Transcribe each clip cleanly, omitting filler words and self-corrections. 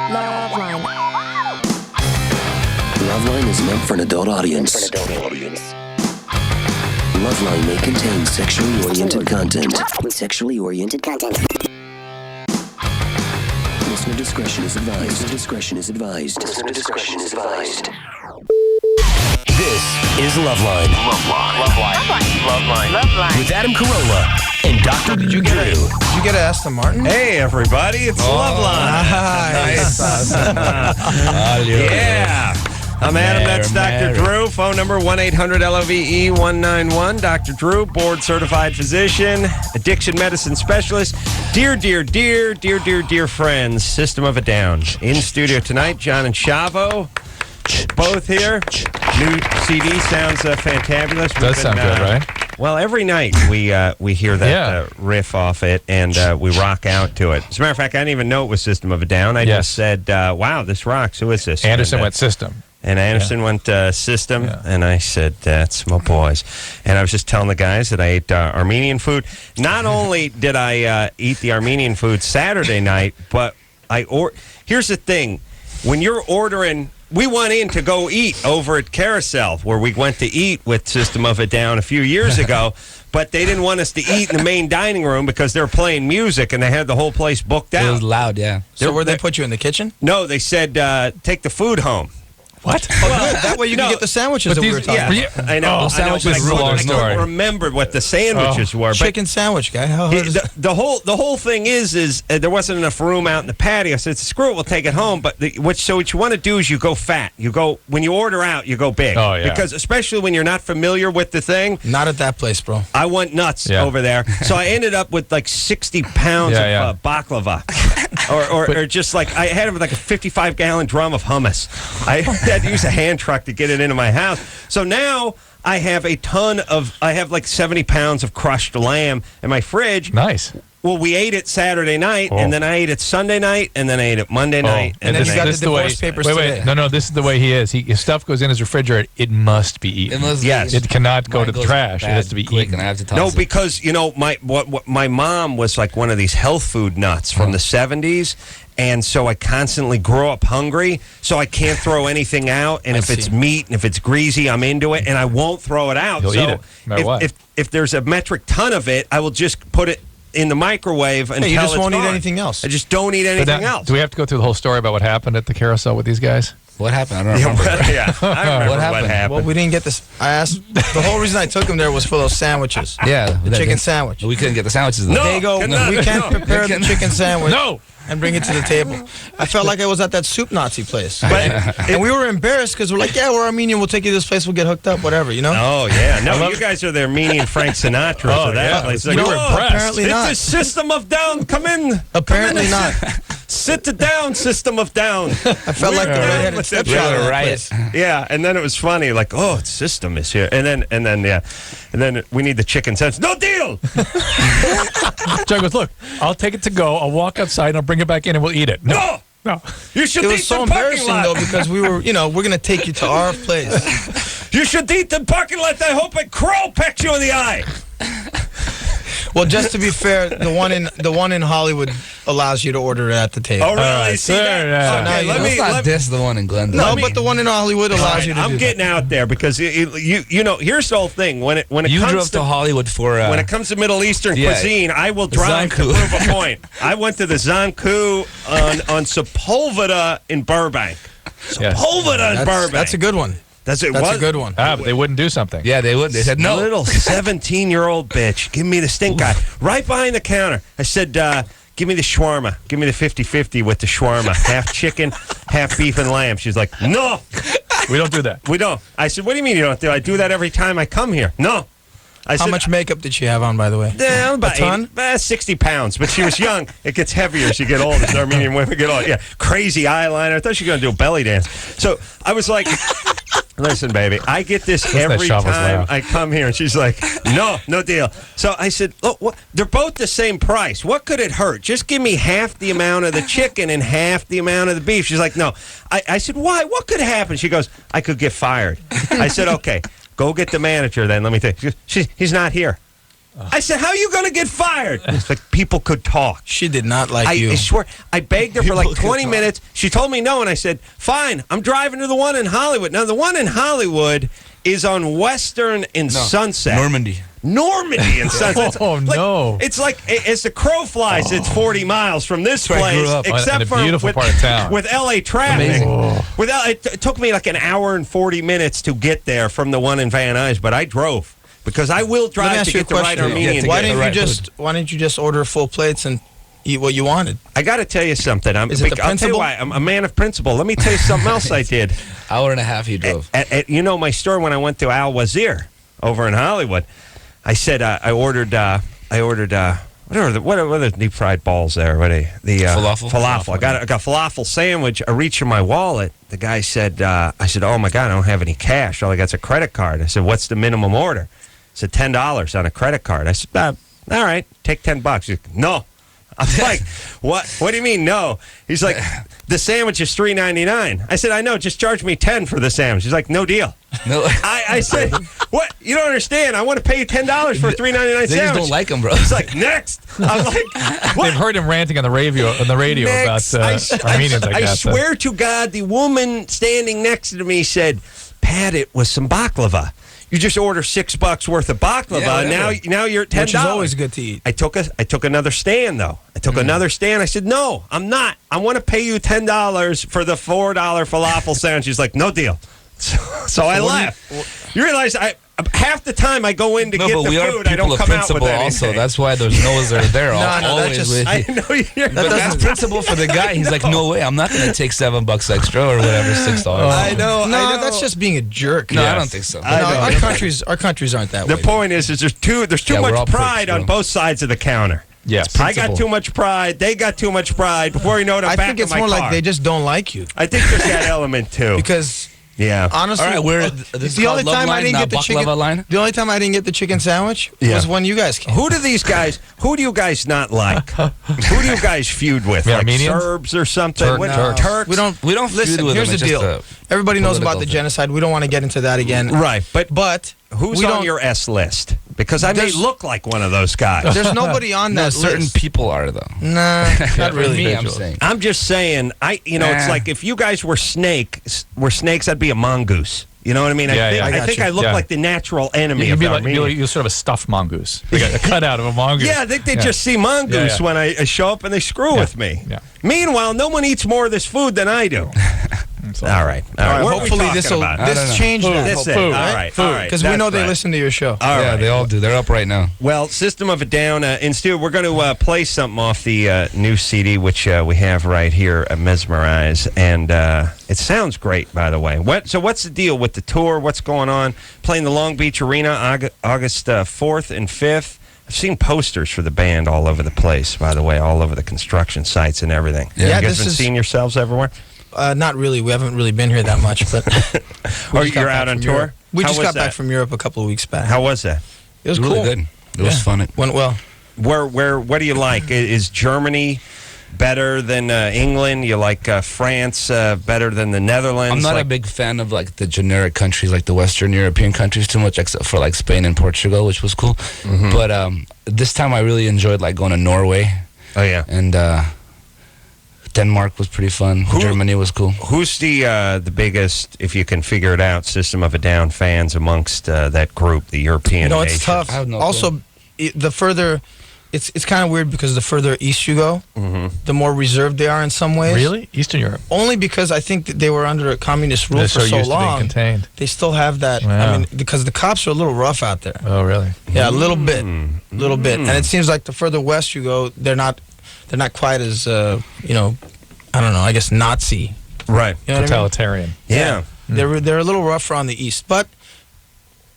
LoveLine. LoveLine is meant for an adult audience. LoveLine may contain sexually oriented content. Listener discretion is advised. This is LoveLine. LoveLine. With Adam Carolla and Dr. Did you get an Aston Martin? Hey, everybody, it's LoveLine. Nice. Yeah. I'm Adam, that's Dr. Drew. Phone number 1-800-LOVE-191. Dr. Drew, board-certified physician, addiction medicine specialist. Dear friends, System of a Down. In studio tonight, John and Shavo, both here. New CD sounds fantabulous. Does sound good, right? Well, every night we hear that riff off it, and we rock out to it. As a matter of fact, I didn't even know it was System of a Down. I just said, wow, this rocks. Who is this? Anderson went System. And Anderson went System, and I said, that's my boys. And I was just telling the guys that I ate Armenian food. Not only did I eat the Armenian food Saturday night, but here's the thing. When you're ordering, we went in to go eat over at Carousel, where we went to eat with System of a Down a few years ago, but they didn't want us to eat in the main dining room because they were playing music, and they had the whole place booked out. It was loud, yeah. So where they put you in the kitchen? No, they said, take the food home. What? Well, that way you can get the sandwiches that we were talking about. I know. Sandwiches is a long story. I remembered what the sandwiches were. But chicken sandwich, guy. How hard is the whole thing is there wasn't enough room out in the patio. So it's screw it, we'll take it home. But what you want to do is you go fat. You go when you order out, you go big. Oh, yeah. Because especially when you're not familiar with the thing. Not at that place, bro. I went nuts over there. So I ended up with like 60 pounds of baklava. or just like I had like a 55-gallon drum of hummus. I had to use a hand truck to get it into my house. So now I have I have like 70 pounds of crushed lamb in my fridge. Nice. Well, we ate it Saturday night, and then I ate it Sunday night, and then I ate it Monday night. And then you got the divorce papers today. No, this is the way he is. His stuff goes in his refrigerator. It must be eaten. It cannot go to the trash. It has to be eaten. And I have to toss it. Because, my mom was like one of these health food nuts from the 70s, and so I constantly grow up hungry, so I can't throw anything out, and if it's meat and if it's greasy, I'm into it, and I won't throw it out. You'll eat it, no matter what. If there's a metric ton of it, I will just put it in the microwave until you just it's won't gone. eat anything else. I just don't eat anything else. Do we have to go through the whole story about what happened at the Carousel with these guys? What happened? I don't remember. I remember what happened. Well, we didn't get this. I asked. The whole reason I took him there was for those sandwiches. Yeah. The chicken sandwich. We couldn't get the sandwiches. No, they go, we can't prepare the chicken sandwich. No. And bring it to the table. I felt like I was at that soup Nazi place. And we were embarrassed because we're like, yeah, we're Armenian. We'll take you to this place. We'll get hooked up, whatever, you know? Oh, yeah. No, you guys are the Armenian Frank Sinatra of that place. Like, you were impressed. Apparently not. It's a System of Down. Come in. Apparently not. Sit down, System of Down. I felt like the redheaded stepchild. Right. Yeah, and then it was funny, like, oh, it's System is here. And then we need the chicken sandwich. No deal! John goes, look, I'll take it to go. I'll walk outside and I'll bring it back in and we'll eat it. No! You should It eat was so the parking embarrassing, lot. though, because we were, we're going to take you to our place. You should eat the parking lot. I hope a crow pecks you in the eye. Well, just to be fair, the one in Hollywood allows you to order it at the table. Oh, really? See that? Yeah. Let's not diss the one in Glendale. No, but the one in Hollywood allows you to do I'm getting out there because here's the whole thing. When it You comes drove to Hollywood for when it comes to Middle Eastern cuisine, I will drive to prove a point. I went to the Zanku on Sepulveda in Burbank. Sepulveda in Burbank. That's a good one. That's a good one. But they wouldn't do something. Yeah, they would. They said no. Little 17-year-old bitch. Give me the stink eye. Right behind the counter. I said, give me the shawarma. Give me the 50-50 with the shawarma. Half chicken, half beef and lamb. She's like, no. We don't do that. We don't. I said, what do you mean you don't do it? I do that every time I come here. No. How much makeup did she have on, by the way? About a ton? 60 pounds. But she was young. It gets heavier as you get older. As Armenian women get older. Yeah, crazy eyeliner. I thought she was going to do a belly dance. So I was like, listen, baby, I get this every time I come here. And she's like, no deal. So I said, look, they're both the same price. What could it hurt? Just give me half the amount of the chicken and half the amount of the beef. She's like, no. I said, why? What could happen? She goes, I could get fired. I said, okay. Go get the manager then. Let me think. He's not here. I said, how are you going to get fired? It's like people could talk. She did not like you. I swear, I begged her for like 20 minutes. She told me no, and I said, fine, I'm driving to the one in Hollywood. Now, the one in Hollywood is on Western and Sunset. Normandy and Sunset. Oh, no. It's like, as the crow flies, it's 40 miles from this place. Except in a for beautiful part of town. with L.A. traffic. Amazing. It took me like an hour and 40 minutes to get there from the one in Van Nuys, but I drove. Because I will drive to get the right Armenian. Why didn't you just order full plates and eat what you wanted? I got to tell you something. Is it the I'll tell you principle? why. I'm a man of principle. Let me tell you something else I did. Hour and a half he drove. At my store when I went to Al Wazir over in Hollywood, I said I ordered what are the deep fried balls there? What are they? The falafel. I got a falafel sandwich. I reached in my wallet. The guy said, I said, oh my God, I don't have any cash. All I got's a credit card. I said, what's the minimum order? He said, $10 on a credit card. I said, all right, take $10. He's like, no. I'm like, what? What do you mean, no? He's like, the sandwich is $3.99. I said, I know, just charge me $10 for the sandwich. He's like, no deal. No. I said, what? You don't understand. I want to pay you $10 for a $3.99 sandwich. They just don't like him, bro. He's like, next. I'm like, what? They've heard him ranting on the radio Next. about Armenians like that. I swear to God, the woman standing next to me said, Pat, it was some baklava. You just order $6 worth of baklava. Now you're at $10. Which is always good to eat. I took another stand though. I took another stand. I said, no, I'm not. I want to pay you $10 for the $4 falafel sandwich. She's like, no deal. So I left. You realize half the time I go in to get the food, I don't come out with anything. Also, that's why those no's are there. I know but that's principle for the guy. He's like, no way, I'm not going to take $7 extra or whatever, $6. I know. That's just being a jerk. No, I don't think so. Our countries aren't that way. The point is there's too much pride on both sides of the counter. Yes, I got too much pride. They got too much pride. Before you know it, I'm back in my car. I think it's more like they just don't like you. I think there's that element too. Because honestly, all right, the only time I didn't get the chicken, the only time I didn't get the chicken sandwich was when you guys came. Who do you guys not like? Who do you guys feud with? Like Armenians? Serbs or something? Turks. We don't feud with here's them. the deal. Everybody knows about the genocide. We don't want to get into that again. Right, but who's on your S list? Because I may look like one of those guys. There's nobody on that list. Certain people are though. Nah, not really. Me, I'm saying. I'm just saying. It's like if you guys were snakes, I'd be a mongoose. You know what I mean? I think I look like the natural enemy of Armenia. You're sort of a stuffed mongoose. Like a cutout of a mongoose. Yeah, I think they just see mongoose when I show up and they screw with me. Yeah. Meanwhile, no one eats more of this food than I do. All right. Hopefully this change that. That's it. All right. Because we know they listen to your show. Yeah, they all do. They're up right now. Well, System of a Down. In studio, we're going to play something off the new CD, which we have right here, Mesmerize. And it sounds great, by the way. So what's the deal with the tour? What's going on? Playing the Long Beach Arena August 4th and 5th. I've seen posters for the band all over the place, by the way, all over the construction sites and everything. Yeah, you guys been seeing yourselves everywhere? Not really. We haven't really been here that much, but you're out on tour? Europe. We just got back from Europe a couple of weeks back. How was that? It was really cool. Good. It was fun. It went well. What do you like? Is Germany better than England? You like France better than the Netherlands? I'm not a big fan of like the generic countries, like the Western European countries, too much, except for like Spain and Portugal, which was cool. Mm-hmm. But this time I really enjoyed like going to Norway. Oh yeah, and Denmark was pretty fun. Germany was cool. Who's the biggest, if you can figure it out, System of a Down fans amongst that group, the European nation? It's tough. Also, the further, it's kind of weird because the further east you go, the more reserved they are in some ways. Really? Eastern Europe? Only because I think that they were under a communist rule for so long. Contained. They still have that. Wow. I mean, because the cops are a little rough out there. Oh, really? Yeah, a little bit. And it seems like the further west you go, they're not quite as, I don't know, I guess Nazi. Right. You know totalitarian. I mean? Yeah. They're a little rougher on the east, but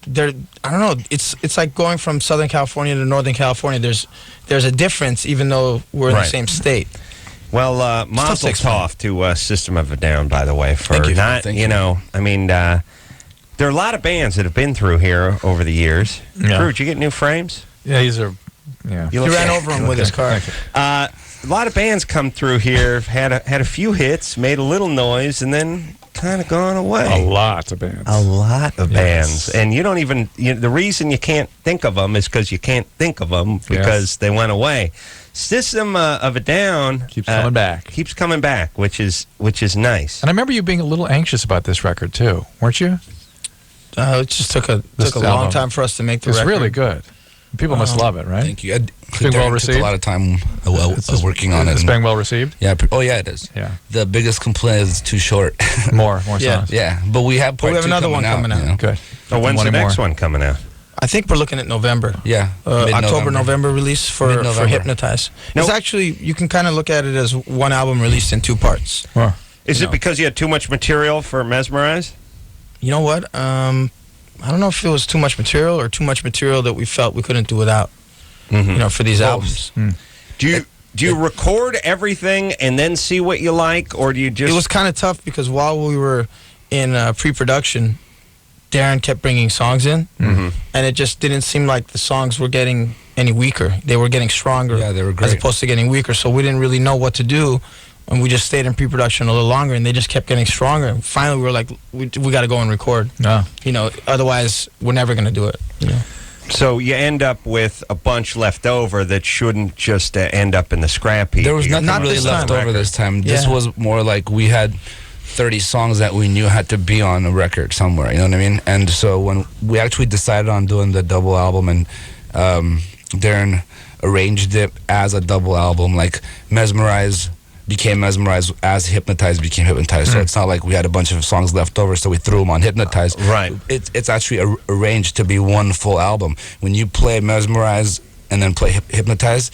I don't know, it's like going from Southern California to Northern California. There's a difference even though we're in the same state. Well, mazel tov to System of a Down, by the way, for Thank you. not, I mean, there are a lot of bands that have been through here over the years. Yeah. Drew, did you get new frames? Yeah, these are, yeah. He ran over him with his car. A lot of bands come through here, had a few hits, made a little noise, and then kind of gone away. A lot of bands. A lot of bands. And you don't even, the reason you can't think of them is because you can't think of them because they went away. System of a Down keeps coming back. Keeps coming back, which is nice. And I remember you being a little anxious about this record too, weren't you? It just took a long time for us to make the record. It's really good. People must love it, right? Thank you. It's been well received. Took a lot of time working on it. It's been well received. Yeah. It is. Yeah. The biggest complaint is it's too short. More songs. Yeah, but we have part 2 another one coming out. You know? Good. Oh, when's the next one coming out? I think we're looking at November. Yeah. October, November release for Hypnotize. It's actually, you can kind of look at it as one album released in 2 parts. Huh. Is it because you had too much material for Mesmerize? You know what? I don't know if it was too much material or too much material that we felt we couldn't do without. For these albums. Do you record everything and then see what you like, or do you just? It was kind of tough because while we were in pre-production, Darren kept bringing songs in, and it just didn't seem like the songs were getting any weaker. They were getting stronger. Yeah, they were great. As opposed to getting weaker. So we didn't really know what to do. And we just stayed in pre-production a little longer, and they just kept getting stronger. And finally, we were like, we got to go and record. No. Otherwise, we're never going to do it. So you end up with a bunch left over that shouldn't just end up in the scrap heap. There was nothing really left over this time. This was more like we had 30 songs that we knew had to be on a record somewhere. You know what I mean? And so when we actually decided on doing the double album, and Darren arranged it as a double album, like Mesmerize became Mesmerized as Hypnotize became Hypnotized. So it's not like we had a bunch of songs left over, so we threw them on Hypnotize. Right. It's actually arranged to be one full album. When you play Mesmerize and then play Hypnotize,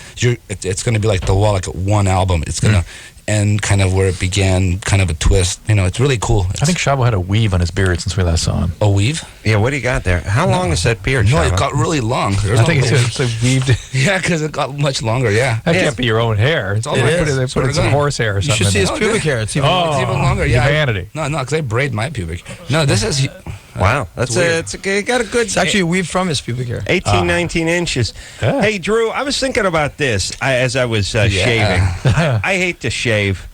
it's going to be like The Wall, like one album. It's going to end kind of where it began, kind of a twist. It's really cool. I think Shavo had a weave on his beard since we last saw him. A weave? Yeah, what do you got there? How long is that beard, No, Shavo? it got really long. I think it's weaved. Yeah, because it got much longer, That can't be your own hair. It's all It they is. put in some horse hair or You something. should see his pubic hair. It's even longer. Yeah. Humanity. No, because I braid my pubic. No, this is... Wow, it got a good... It's actually a weave from his pubic hair. 18, 19 inches. Yeah. Hey, Drew, I was thinking about this as I was shaving. I hate to shave.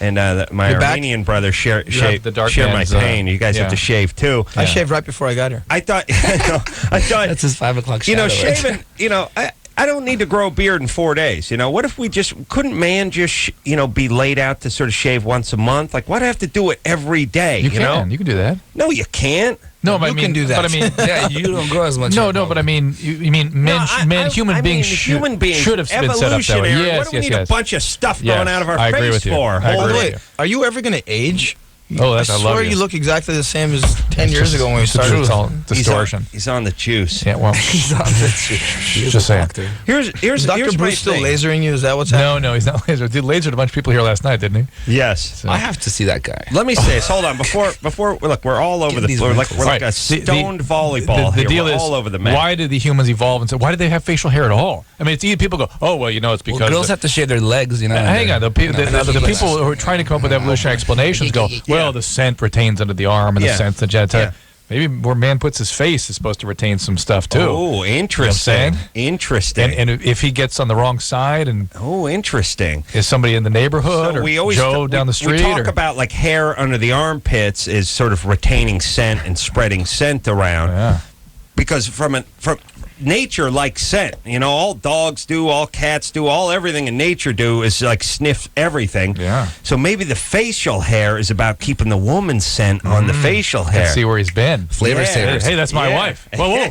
And my Armenian brother share my pain. You guys have to shave too. I shaved right before I got here. I thought That's his 5 o'clock shadow. Shaving. I don't need to grow a beard in 4 days. What if we couldn't man just be laid out to sort of shave once a month? Like, why do I have to do it every day? You can do that. No, you can't. No, but you can do that. But I mean, yeah, you don't grow as much. No, but I mean, you mean human beings should have been set up that way. Yes, what do we need a bunch of stuff going out of our I agree face with you. for? I agree with you. Are you ever going to age? Oh, I I love swear you. you look exactly the same as 10 years ago when we It's the started. truth. It's all distortion. He's on the juice. Yeah, well, He's on the just saying. Here's Dr. my Bruce still thing. lasering you? Is that what's happening? No, he's not laser. He lasered a bunch of people here last night, didn't he? Yes. I have to see that guy. Let me say this. Hold on. Before look, we're all over the floor. We're like a stoned volleyball The here. deal We're is, all over the map. why did the humans evolve and say, why did they have facial hair at all? I mean, it's easy. People go, oh, well, it's because... girls have to shave their legs, Hang on. The people who are trying to come up with evolutionary explanations go, well, the scent retains under the arm and the scent, the genitalia. Yeah. Maybe where man puts his face is supposed to retain some stuff, too. Oh, interesting. You know what I'm saying? Interesting. And if he gets on the wrong side and... Oh, interesting. Is somebody in the neighborhood or Joe down the street? We talk about like hair under the armpits is sort of retaining scent and spreading scent around. Yeah. Because from nature likes scent. All dogs do, all cats do, everything in nature do is like sniff everything. Yeah. So maybe the facial hair is about keeping the woman's scent on the facial hair. Let's see where he's been. Flavor savers. Hey, that's my wife. Whoa,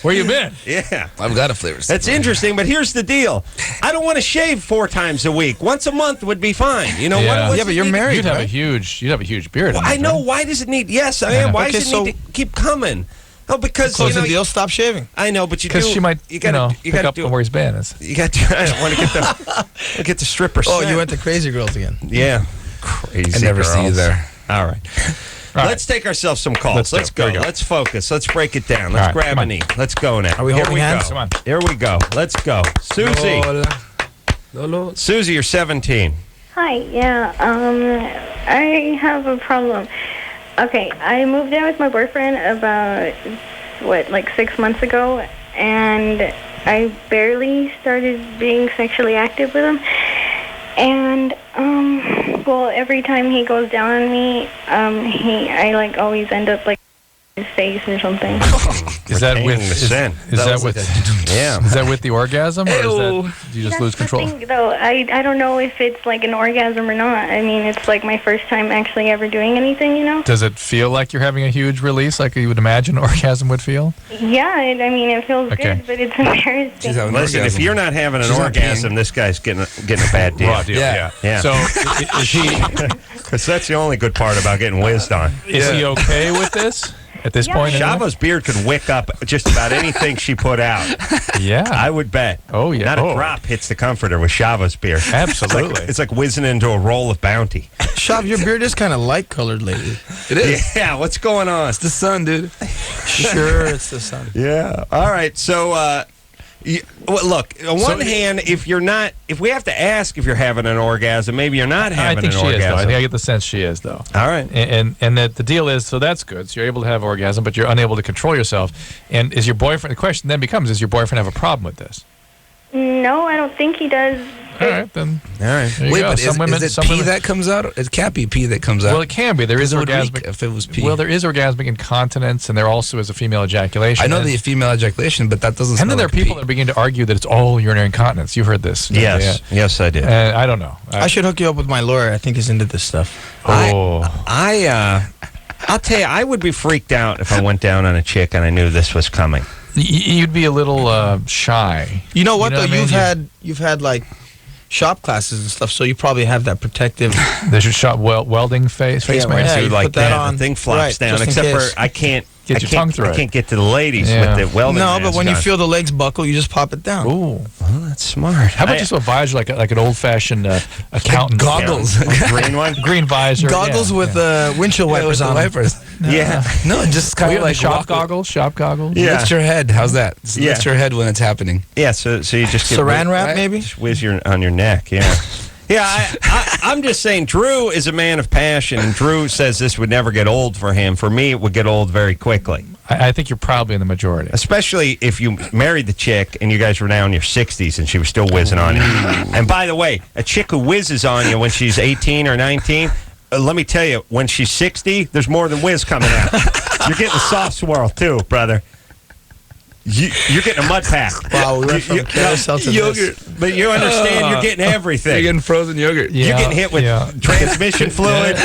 where you been? Yeah. I've got a flavor saver. That's interesting, but here's the deal. I don't want to shave 4 times a week. Once a month would be fine. Yeah, but you're married, You'd have a huge beard. Well, I know. Why does it need... Yes, I am. Why does it need to keep coming? Oh, because Close the deal, stop shaving. I know, but because she might, you gotta pick up on where he's been. You got to. I don't want to get the stripper. Oh, you went to Crazy Girls again. Yeah, crazy. I never girls. see you there. All right. Let's take ourselves some calls. Let's go. Let's focus. Let's break it down. Let's grab a knee. Let's go now. Are we holding hands? Come on. Here we go. Let's go. Susie. Susie, you're 17. Hi, yeah, I have a problem. Okay, I moved in with my boyfriend about, 6 months ago, and I barely started being sexually active with him. And, Well, every time he goes down on me, I like always end up like his face or something. Is that with the sin? Is that with? Yeah. Is that with the orgasm, or is that, do you just lose control? That's the thing, though. I don't know if it's like an orgasm or not. I mean, it's like my first time actually ever doing anything, you know? Does it feel like you're having a huge release, like you would imagine an orgasm would feel? Yeah, I mean, it feels good, but it's embarrassing. Listen, if you're not having an orgasm, this guy's getting a bad deal. Raw deal, yeah. So is he? Because that's the only good part about getting whizzed on. Is he okay with this? At this point, Shavo's beard could wick up just about anything she put out. Yeah, I would bet. Oh yeah, not a drop hits the comforter with Shavo's beard. Absolutely, it's like whizzing into a roll of Bounty. Shav, your beard is kind of light colored lately. It is. Yeah, what's going on? It's the sun, dude. Sure, it's the sun. Yeah. All right. So, look. On one hand, if we have to ask if you're having an orgasm, maybe you're not having an orgasm. Is, though. I think I get the sense she is, though. All right. And that the deal is, so that's good. So you're able to have orgasm, but you're unable to control yourself. And is your boyfriend? The question then becomes: does your boyfriend have a problem with this? No, I don't think he does. All right, then. All right. Wait, but is it pee that comes out? It can't be pee that comes out. Well, it can be. There is orgasmic. If it was pee. Well, there is orgasmic incontinence, and there also is a female ejaculation. I know the female ejaculation, but that doesn't. And then there are people that begin to argue that it's all urinary incontinence. You've heard this. Yes. Yeah. Yes, I did. I don't know. I should hook you up with my lawyer. I think he's into this stuff. Oh. I'll tell you, I would be freaked out if I went down on a chick and I knew this was coming. You'd be a little shy. You know what, though? You've had like shop classes and stuff, so you probably have that protective. There's your shop welding face mask. Yeah, like put that on. The thing flops down, just except for I can't get your tongue through it. I can't get to the ladies with the welding. No, mask but when on. you feel the legs buckle, you just pop it down. Ooh, well, that's smart. How about just a visor, like an old-fashioned accountant goggles, green one, green visor, goggles with windshield wipers on. Wipers. Yeah. No, just kind of like shop goggles. Shop goggles. Yeah. Lift your head. How's that? Lift your head when it's happening. Yeah. So you just get Saran wrap, maybe. Just whiz on your neck. Yeah. Yeah, I'm just saying, Drew is a man of passion, and Drew says this would never get old for him. For me, it would get old very quickly. I think you're probably in the majority. Especially if you married the chick and you guys were now in your 60s and she was still whizzing on you. And by the way, a chick who whizzes on you when she's 18 or 19, let me tell you, when she's 60, there's more than whiz coming out. You're getting a soft swirl, too, brother. You're getting a mud pack. Wow, we went from carousel to yogurt. this. But you understand, you're getting everything. You're getting frozen yogurt. Yeah, you're getting hit with transmission fluid.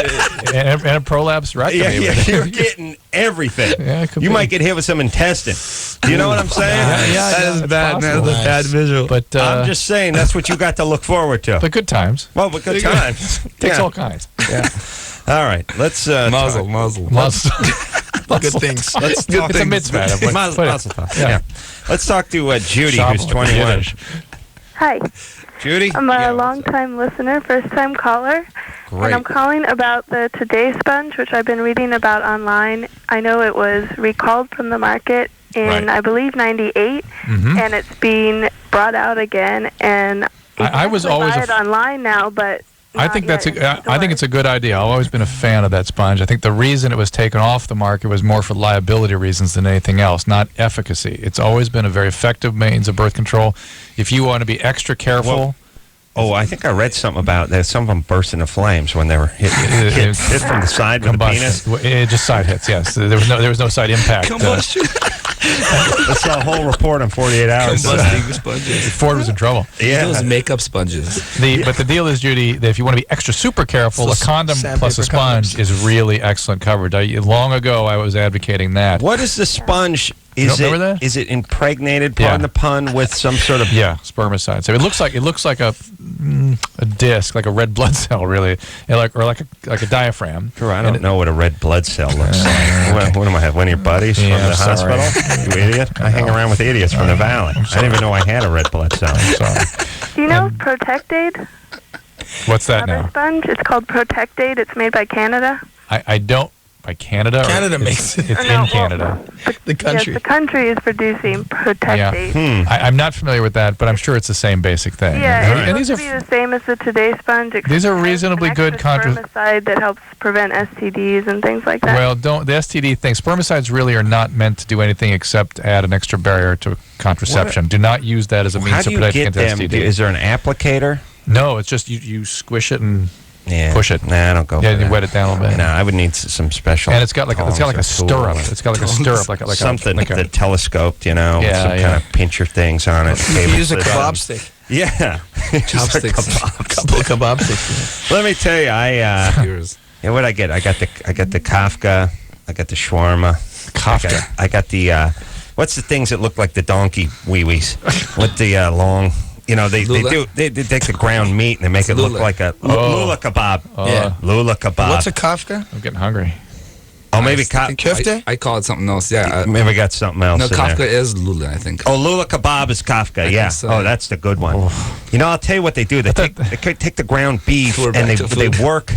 and a prolapse rectum. Yeah, you're getting everything. Yeah, you might get hit with some intestine. Do you know what I'm saying? That is bad. That's a bad visual. But I'm just saying, that's what you got to look forward to. But good times. Well, but good times. Takes all kinds. Yeah. All right, let's muzzle. Good things. Let's talk. It's a mitzvah. Mazel tov. Yeah. Let's talk to Judy, who's 21. Hi. Judy? I'm a long-time listener, first-time caller. Great. And I'm calling about the Today sponge, which I've been reading about online. I know it was recalled from the market in, I believe, 98, and it's being brought out again. And I was always buy it online now, but I think it's a good idea. I've always been a fan of that sponge. I think the reason it was taken off the market was more for liability reasons than anything else, not efficacy. It's always been a very effective means of birth control. If you want to be extra careful. I think I read something about that. Some of them burst into flames when they were hit from the side with the penis. Just side hits, yes. There was no side impact. Combustion. That's a whole report in 48 hours. Combusting sponges. Ford was in trouble. Yeah, those makeup sponges. But the deal is, Judy, that if you want to be extra super careful, a condom plus a sponge is really excellent coverage. Long ago, I was advocating that. What is the sponge? Is it impregnated, pardon the pun, with some sort of spermicide? So it looks like a disc, like a red blood cell, really, like a diaphragam. Sure, I don't know what a red blood cell looks like. What am I? One of your buddies from the hospital? You idiot! I hang around with idiots from the valley. I didn't even know I had a red blood cell. Do you know Protect-Aid? What's that now? Sponge. It's called Protect-Aid. It's made by Canada. I don't. By Canada? Canada makes it. It's in Canada. The country. Yes, the country is producing Protect-Aid. I'm not familiar with that, but I'm sure it's the same basic thing. Yeah, it's supposed to be the same as the Today sponge. These are reasonably good spermicide that helps prevent STDs and things like that. Well, the STD thing. Spermicides really are not meant to do anything except add an extra barrier to contraception. Do not use that as a means of protecting against STD. Is there an applicator? No, it's just you squish it and push it. Nah, I don't go. Yeah, for you that. wet it down a little bit. No, I would need some special. And it's got like a stirrup. It's got like a stirrup, like something like that telescoped, with some yeah. kind of pincher things on it. Use a kebab stick. Yeah, Chopsticks. Couple of kebab sticks. Let me tell you, what I get? I got the Kafka. I got the shawarma. Kafka. I got the what's the things that look like the donkey wee-wees with the long. They take the ground meat and they make it look like a lula kebab. Lula kebab. What's a kafka? I'm getting hungry. Oh, maybe kofta? I call it something else. Yeah. Maybe got something else. No, in Kafka there. is lula, I think. Oh, lula kebab is Kafka. Yeah. So. Oh, that's the good one. Oh. I'll tell you what they do. They take the ground beef and they work.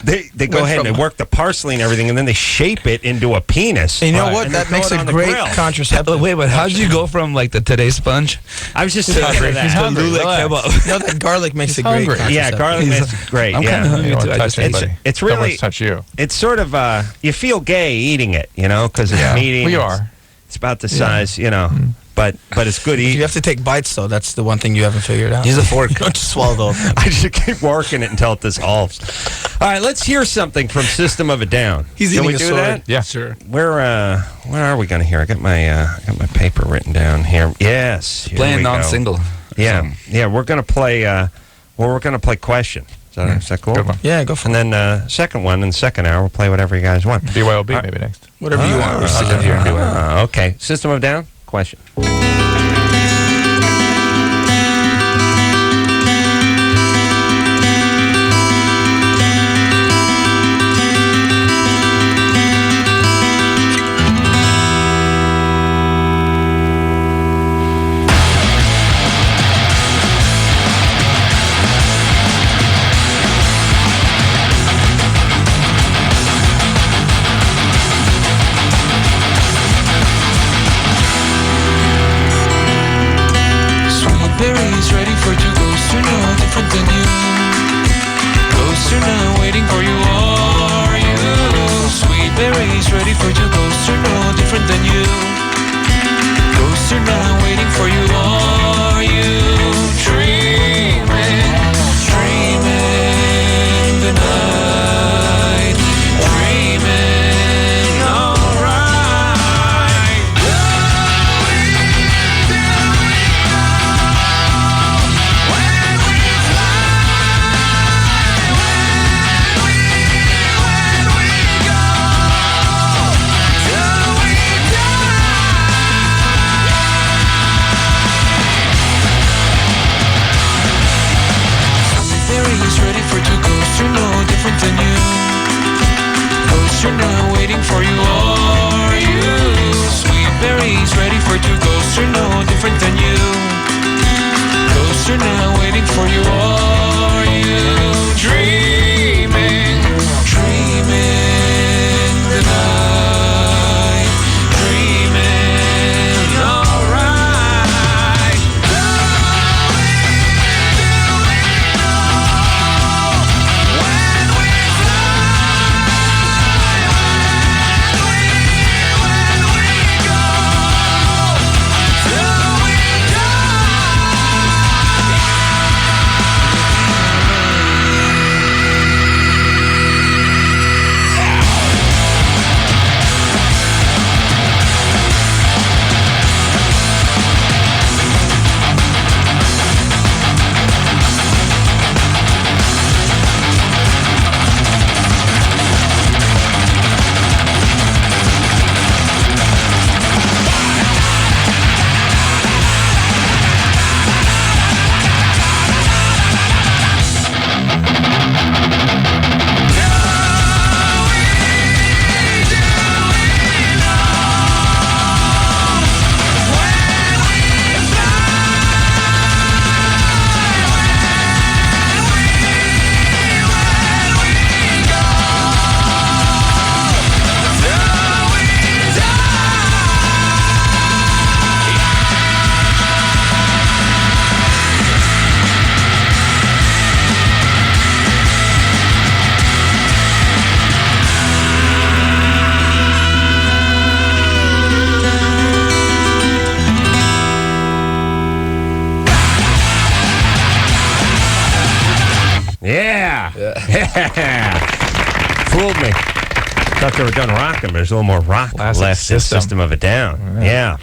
They go ahead and they work the parsley and everything, and then they shape it into a penis. And you know what? That makes a great contraceptive. Wait, but how did you go from like the Today Sponge? I was just hungry. He's hungry. Kebab. No, that garlic makes He's a great hungry. contraceptive. Yeah, garlic makes it great. I'm kinda hungry You don't too. want to touch anybody. It's Don't want really to touch you. It's sort of you feel gay eating it, because it's meaty. We it's- are. It's about the size, but it's good eating. You have to take bites, though. That's the one thing you haven't figured out. Use a fork. You don't just swallow the whole thing. I should keep working it until it dissolves. All right, let's hear something from System of a Down. He's Can eating we a do sword. that? Yeah. Sure. Where are we going to hear? I got my paper written down here. Yes, here Playing we go. non-single. Yeah, we're going to play. We're going to play question. Is that cool? Good one. Yeah, go for And it. then second one in the second hour, we'll play whatever you guys want. BYOB maybe next. Whatever you want. We'll sit down here and do it. Okay, System of a Down question. Berries ready for two ghosts are no different than you. Ghosts are now waiting for you, are you? Sweet berries ready for two ghosts are no different than you. Ghosts are now waiting for you, are you? Dreaming, dreaming the night, dreaming alright. Berries ready for two ghosts are no different than you. Ghosts are now waiting for you, are you? Sweet berries ready for two ghosts are no different than you. Ghosts are now waiting for you, are you? Dreaming, dreaming the night, dreaming alright. Yeah. Fooled me. Thought they were done rocking, but there's a little more rock Classic left in System. System of a Down. Yeah.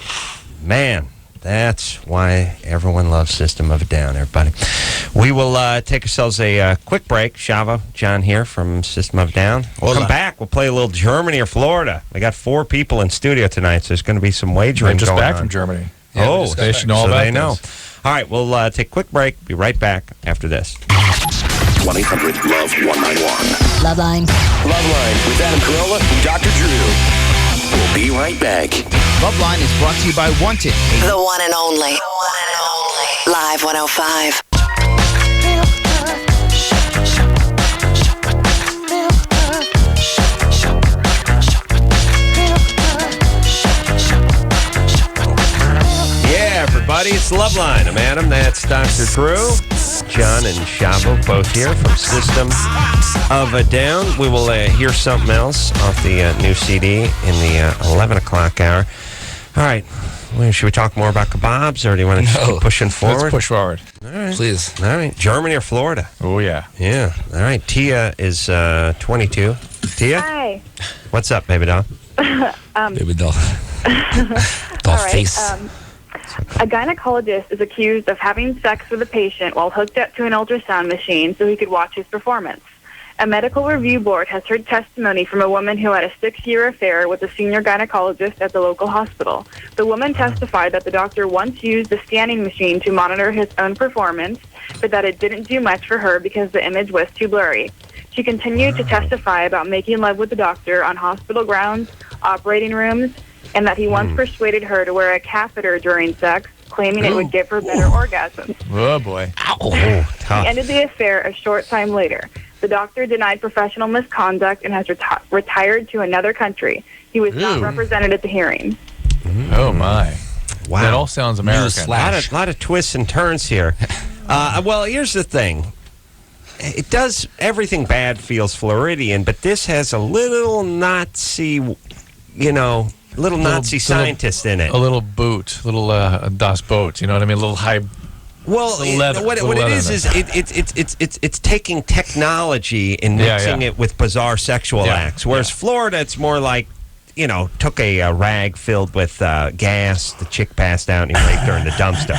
Man, that's why everyone loves System of a Down, everybody. We will take ourselves a quick break. Shavo, John here from System of a Down. We'll come back. We'll play a little Germany or Florida. We got 4 people in studio tonight, so there's going to be some wagering They're just going back on. from Germany. Oh, they should know all so about they know. this. All right, we'll take a quick break. Be right back after this. 1-800-LOVE-191. LoveLine. LoveLine with Adam Carolla and Dr. Drew. We'll be right back. LoveLine is brought to you by Wanted. The one and only. Live 105. Yeah, everybody, it's LoveLine. I'm Adam. That's Dr. Drew. John and Shavo both here from System of a Down. We will hear something else off the new CD in the 11 o'clock hour. All right. Well, should we talk more about kebabs, or do you want to keep pushing forward? Let's push forward. All right. Please. All right. Germany or Florida? Oh, yeah. Yeah. All right. Tia is 22. Tia? Hi. What's up, baby doll? Baby doll. All right. Face. A gynecologist is accused of having sex with a patient while hooked up to an ultrasound machine so he could watch his performance. A medical review board has heard testimony from a woman who had a 6-year affair with a senior gynecologist at the local hospital. The woman testified that the doctor once used the scanning machine to monitor his own performance, but that it didn't do much for her because the image was too blurry. She continued to testify about making love with the doctor on hospital grounds, operating rooms, and that he once persuaded her to wear a catheter during sex, claiming it would give her better orgasms. Oh, boy. Oh, tough. He ended the affair a short time later. The doctor denied professional misconduct and has retired to another country. He was not represented at the hearing. Oh, my. Wow. That all sounds American. A lot of twists and turns here. Well, here's the thing. It does, everything bad feels Floridian, but this has a little Nazi, little Nazi scientist in it. A little boot, little Das Boot, you know what I mean? A little high. Well, leather, what it is it's taking technology and mixing it with bizarre sexual acts. Whereas Florida, it's more like, took a rag filled with gas, the chick passed out, and he raped her in the dumpster.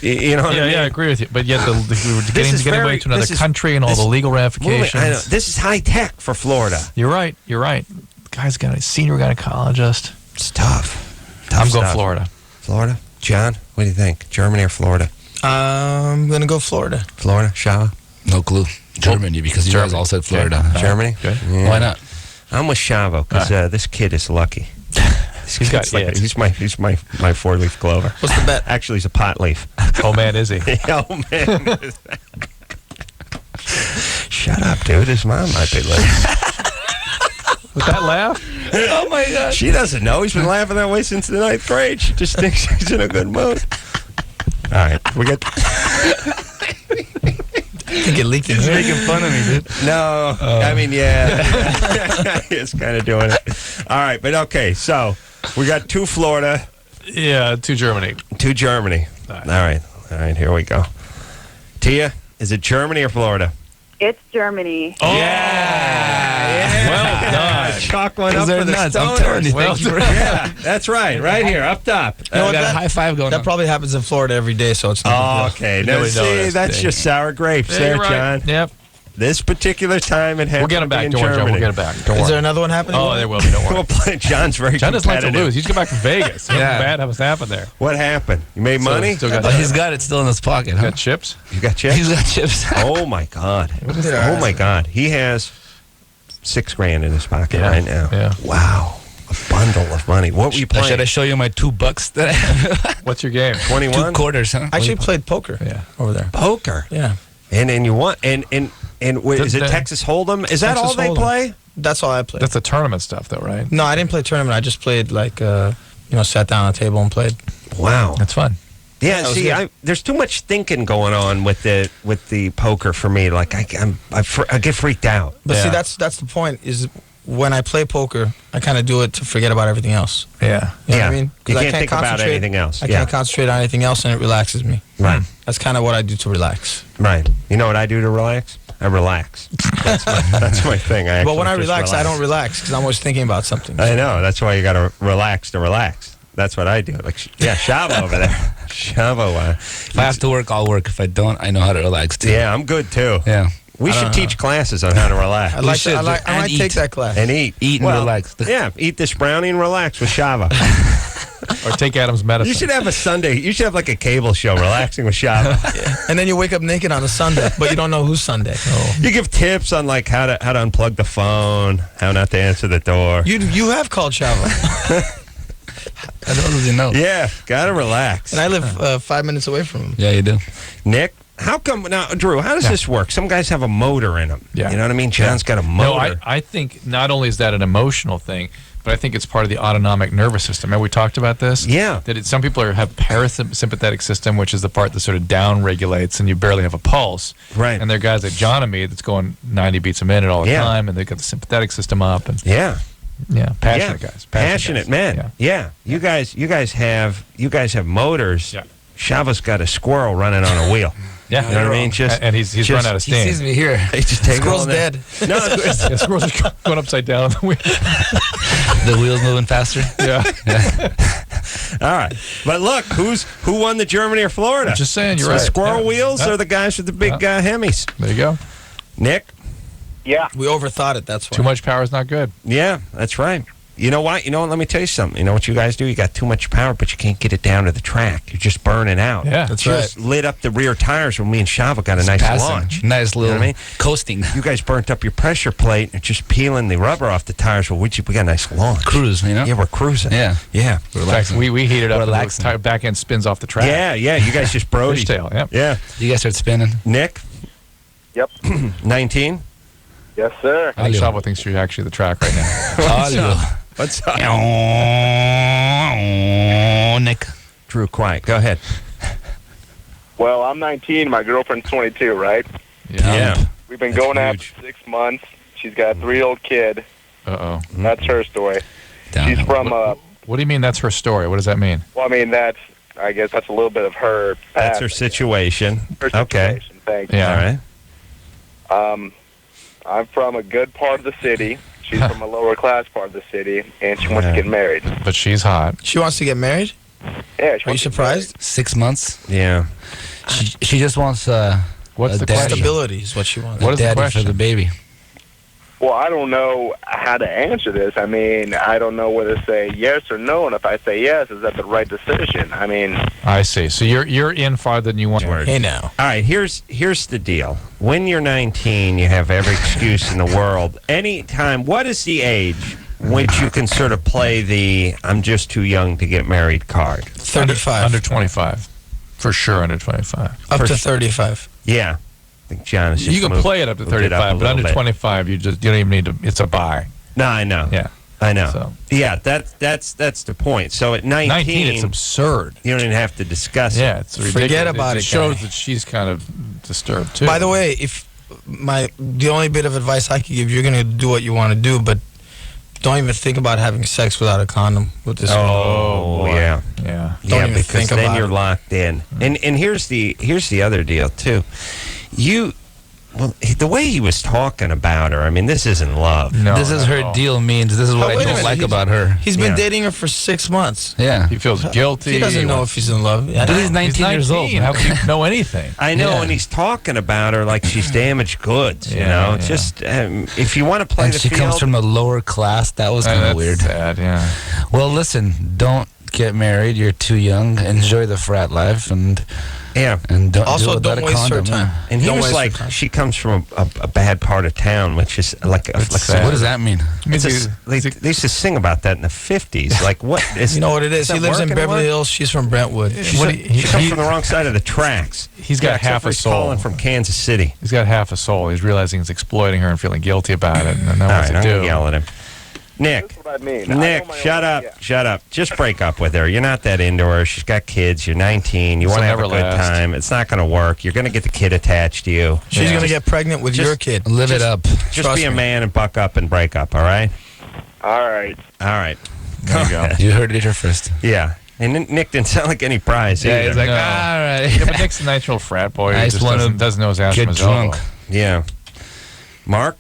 You know what I mean? Yeah, I agree with you. But yet, we were getting away to another country and all the legal ramifications. I know. This is high tech for Florida. You're right. The guy's got a senior gynecologist. It's tough. I'm going stuff. Florida. Florida? John, what do you think? Germany or Florida? I'm going to go Florida. Florida? Shava? No clue. Germany, because you guys all said Florida. Okay. Germany? Okay. Yeah. Why not? I'm with Shavo, because this kid is lucky. He's my 4-leaf clover. What's the bet? Actually, he's a pot leaf. Oh, man, is he? Oh, man. Shut up, dude. His mom might be listening. With that laugh? Oh, my God. She doesn't know. He's been laughing that way since the 9th grade. She just thinks he's in a good mood. All right. We got... I think it leaked in He's here. making fun of me, dude. No. I mean, yeah. He's kind of doing it. All right. But, okay. So, we got 2 Florida. Yeah, 2 Germany. 2 Germany. All right. Here we go. Tia, is it Germany or Florida? It's Germany. Oh, yeah. Well done. Chalk one up They're for the nuts. I'm stoners. telling you. Well Thank you for Yeah, that's right. Right here, up top. You know what, got a that- high five going That on. probably happens in Florida every day, so it's not. Okay. You Now, really know see, this that's thing. just sour grapes Yeah, there, you're right. John. Yep. This particular time, it happened We'll get him to be back. in Don't worry, John. Germany. We'll get it back. Don't Is worry. there another one happening? Oh, there will be. Don't worry. We'll play. John's very John doesn't like to competitive. lose. He just got back from Vegas. Nothing bad happened there. What happened? You made money? Still got, He's got it still in his pocket, huh? got chips. You got chips? He's got chips. Oh, my God. Oh, my God. He has $6,000 in his pocket right now. Yeah. Wow. A bundle of money. What were you playing? Should I show you my $2 that I have? What's your game? 21? 2 quarters, huh? I actually played poker. Yeah. Over there. Poker. Yeah. And you want and wait, is it The- Texas Hold'em? Is that Texas all they Hold'em. play? That's all I played. That's the tournament stuff, though, right? No, I didn't play tournament. I just played like, sat down on a table and played. Wow. That's fun. Yeah. that was See, good. there's too much thinking going on with the poker for me. Like I get freaked out. But see, Yeah. that's the point. Is when I play poker, I kind of do it to forget about everything else. Yeah. You know what Yeah. I mean? 'Cause You I can't think about concentrate- anything else. I Yeah. can't concentrate on anything else, and it relaxes me. Right. That's kind of what I do to relax. Right. You know what I do to relax? I relax. That's my thing. But when I relax, I don't relax because I'm always thinking about something. I know. That's why you got to relax to relax. That's what I do. Like, Shavo over there. Shavo. If I have to work, I'll work. If I don't, I know how to relax too. Yeah, I'm good too. Yeah. We should teach classes on how to relax. I might take that class. And eat. Eat and relax. Yeah, eat this brownie and relax with Shavo. Or take Adam's medicine. You should have a Sunday. You should have like a cable show, relaxing with Shavo. And then you wake up naked on a Sunday, but you don't know whose Sunday. Oh. You give tips on like how to unplug the phone, how not to answer the door. You have called Shavo. I don't really know. Yeah, gotta relax. And I live 5 minutes away from him. Yeah, you do. Nick, how come now, Drew? How does this work? Some guys have a motor in them. Yeah. You know what I mean? John's got a motor. No, I think not only is that an emotional thing, but I think it's part of the autonomic nervous system. Remember we talked about this? Yeah. That some people have parasympathetic system, which is the part that sort of down regulates, and you barely have a pulse. Right. And there are guys like John and me that's going 90 beats a minute all the time, and they've got the sympathetic system up. And passionate guys. Passionate guys. men. Yeah. You guys have motors. Yeah. Shava's got a squirrel running on a wheel. Yeah. You know what I mean? And he's run out of steam. He sees me here. He's just taking Squirrel's dead. No, squirrel's just going upside down on the wheel. The wheel's moving faster. Yeah. All right. But look, who won the Germany or Florida? I'm just saying, you're the right. Squirrel wheels or the guys with the big Hemis? There you go. Nick? Yeah. We overthought it, that's why. Too much power is not good. Yeah, that's right. You know what? Let me tell you something. You know what you guys do? You got too much power, but you can't get it down to the track. You're just burning out. Yeah, that's just lit up the rear tires when me and Shava got a nice launch. Nice little You know what I mean? coasting. You guys burnt up your pressure plate and just peeling the rubber off the tires. Well, we got a nice launch. Cruise, you know? Yeah, we're cruising. Yeah. Yeah. In fact, we heated up and the back end spins off the track. Yeah. You guys just Brody. Fishtail, yep. Yeah. You guys start spinning. Nick? Yep. 19? Yes, sir. I think Shavo thinks you're actually the track right now. What's up? Nick. Drew, quiet. Go ahead. Well, I'm 19. My girlfriend's 22, right? Yeah. We've been going out for 6 months. She's got a 3-year-old kid. Uh-oh. That's her story. Down. She's from... What do you mean that's her story? What does that mean? Well, I mean, I guess that's a little bit of her past. That's her situation. Her situation. Okay. Thank you. Yeah. All right. I'm from a good part of the city. She's from a lower class part of the city, and she wants to get married. But she's hot. She wants to get married? Yeah. Are you surprised? 6 months. Yeah. She just wants What's the question? Stability is what she wants. What is the daddy question? for the baby. Well, I don't know how to answer this. I mean, I don't know whether to say yes or no, and if I say yes, is that the right decision? I mean... I see. So you're in farther than you want. Hey, now. All right, here's the deal. When you're 19, you have every excuse in the world. Anytime, what is the age which you can sort of play the I'm just too young to get married card? 35. Under 25. For sure under 25. Up to 35. Yeah. I think John is just You can moved- play it up to moved it up 35, a but under little bit. 25, you don't even need to. It's a buy. No, I know. Yeah. I know. So. Yeah, that's the point. So at 19, it's absurd. you don't even have to discuss Yeah, it. it's ridiculous. Forget about it. it, shows guy. that she's kind of disturbed too. By the way, the only bit of advice I could give, you're going to do what you want to do, but don't even think about having sex without a condom with this woman. Oh, boy. yeah. Yeah. Don't even because think then about you're it. locked in. And here's the other deal too. The way he was talking about her, I mean, this isn't love. No, This is her deal means this is what I wait a don't minute, like he's- about her. He's been Yeah. dating her for 6 months. Yeah. He feels guilty. He doesn't know if he's in love. Yeah. Dude, he's 19 years old. How can you know anything? I know, Yeah. and he's talking about her like she's damaged goods. You Yeah, know, yeah. just if you want to play And the she field, comes from a lower class. That was kind of That's weird. sad, yeah. Well, listen, don't get married. You're too young. Enjoy the frat life and yeah. don't do Also, it without don't a waste her condom. time. And he Don't was waste like, your time. she comes from a bad part of town, which is like sad. What does that mean? they used to sing about that in the 50s. Like, what is? You know what it is? He that lives in working Beverly anymore? Hills. She's from Brentwood. She comes from the wrong side of the tracks. He's got except half for a he's soul. calling from Kansas City. He's got half a soul. He's realizing he's exploiting her and feeling guilty about it, and then All what right, to I'm do. gonna yell at him. Nick, That's what I mean. I Nick, know my shut own- up, yeah. shut up. Just break up with her. You're not that into her. She's got kids. You're 19. You This'll want to have a never good last. time. It's not going to work. You're going to get the kid attached to you. She's going to get pregnant with your kid. Live it up. Just Trust be a me. man and buck up and break up, all right? All right. All right. There you go. You heard it here first. Yeah. And Nick didn't sound like any prize Yeah, either. he's like, No. all right. Yeah, but Nick's a natural frat boy. I He just just wanna doesn't know his ass from Get his drunk. elbow. Yeah. Mark?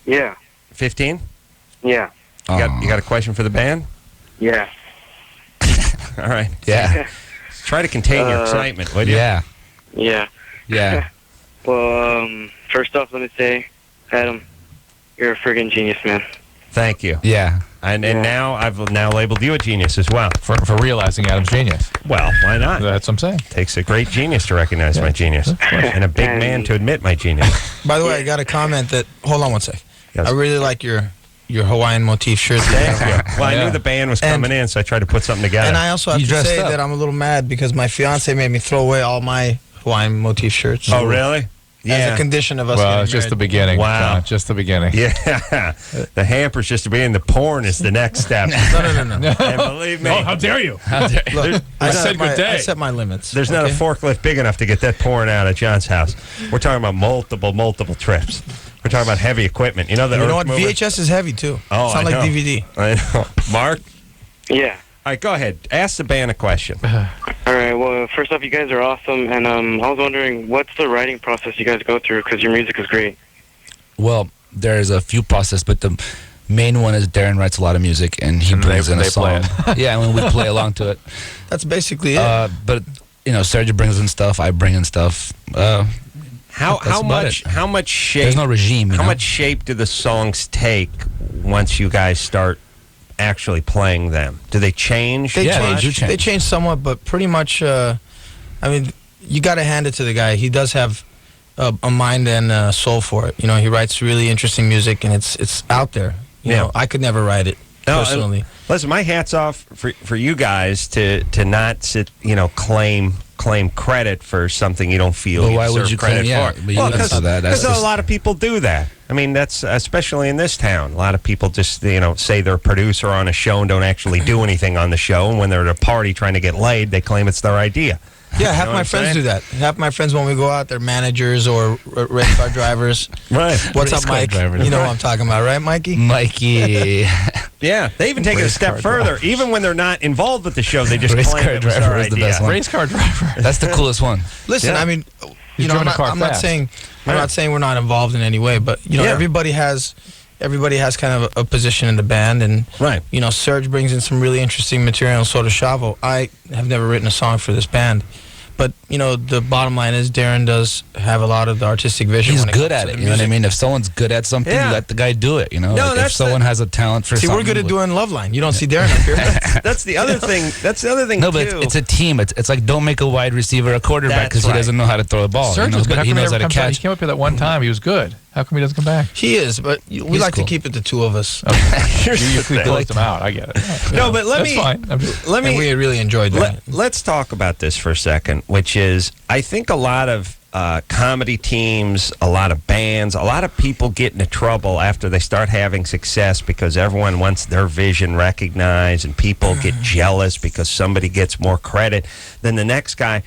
Yeah. 15? Yeah. You got a question for the band? Yeah. All right. Yeah. Try to contain your excitement, would you? Yeah. Yeah. Yeah. Well, first off, let me say, Adam, you're a friggin' genius, man. Thank you. Yeah. And now I've now labeled you a genius as well. For realizing Adam's genius. Well, why not? That's what I'm saying. Takes a great genius to recognize my genius. And a big man to admit my genius. By the way, I got a comment that. Hold on one sec. Yes. I really like your Hawaiian motif shirt. Well, I knew the band was coming in, so I tried to put something together. And I also have to say that I'm a little mad because my fiance made me throw away all my Hawaiian motif shirts. Oh, really? As a condition of us Well, getting it's just married. the beginning. Wow. John, just the beginning. Yeah. The hamper's just the beginning. The porn is the next step. No. And believe me. Oh, how dare you? Look, I said good day. I set my limits. There's not a forklift big enough to get that porn out of John's house. We're talking about multiple trips. We're talking about heavy equipment. You know You know what? VHS is heavy too. Oh, it's not I like know. DVD. I know. Mark? Yeah. All right, go ahead. Ask the band a question. All right. Well, first off, you guys are awesome, and I was wondering, what's the writing process you guys go through? Because your music is great. Well, there's a few processes, but the main one is Darren writes a lot of music, and he brings in a song. Yeah, and we play along to it. That's basically it. But Sergio brings in stuff. I bring in stuff. How much shape? There's no regime. How much shape do the songs take once you guys start actually playing them? Do they change? They change. They change somewhat, but pretty much. I mean, you got to hand it to the guy. He does have a mind and a soul for it. He writes really interesting music, and it's out there. You know, I could never write it personally. Listen, my hat's off for you guys to not sit, claim credit for something you don't feel Well, you why would deserve you credit claim? for. But you wouldn't do that. Because a lot of people do that. I mean, that's especially in this town. A lot of people just say they're a producer on a show and don't actually do anything on the show. And when they're at a party trying to get laid, they claim it's their idea. Yeah, half my friends do that. Half my friends, when we go out, they're managers or race car drivers. Right. What's up, Mike? You know what I'm talking about, right, Mikey? Mikey. Yeah, they even take it a step further. Even when they're not involved with the show, they just Race claim car it was driver their is the idea. best one. Race car driver. That's the coolest one. Listen, I mean, I'm not saying we're not involved in any way, but everybody has kind of a position in the band, and right. Serge brings in some really interesting material, and so does Shavo. I have never written a song for this band. But, the bottom line is Darren does have a lot of the artistic vision. He's good at it, you know what I mean? If someone's good at something, let the guy do it, No, if someone has a talent for something. See, we're good at doing LoveLine. You don't see Darren up here. That's the other thing. That's the other thing, No, too. but it's a team. It's like don't make a wide receiver a quarterback because he doesn't know how to throw a ball. Serge was good. But he knows how to catch. He came up here that one time. He was good. How come he doesn't come back? He is, but we like to keep it the two of us. You closed him out. I get it. No, but let That's me. fine. And we really enjoyed that. Let's talk about this for a second, which is I think a lot of comedy teams, a lot of bands, a lot of people get into trouble after they start having success because everyone wants their vision recognized and people get jealous because somebody gets more credit than the next guy.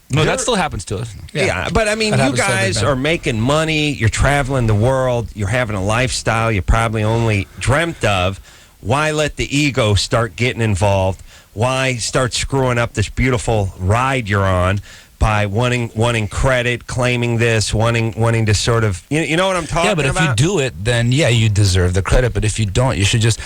No, that still happens to us. Yeah, but I mean, you guys are making money, you're traveling the world, you're having a lifestyle you probably only dreamt of. Why let the ego start getting involved? Why start screwing up this beautiful ride you're on by wanting credit, claiming this, wanting to sort of, you know what I'm talking about? Yeah, but if you do it, then you deserve the credit. But if you don't, you should just,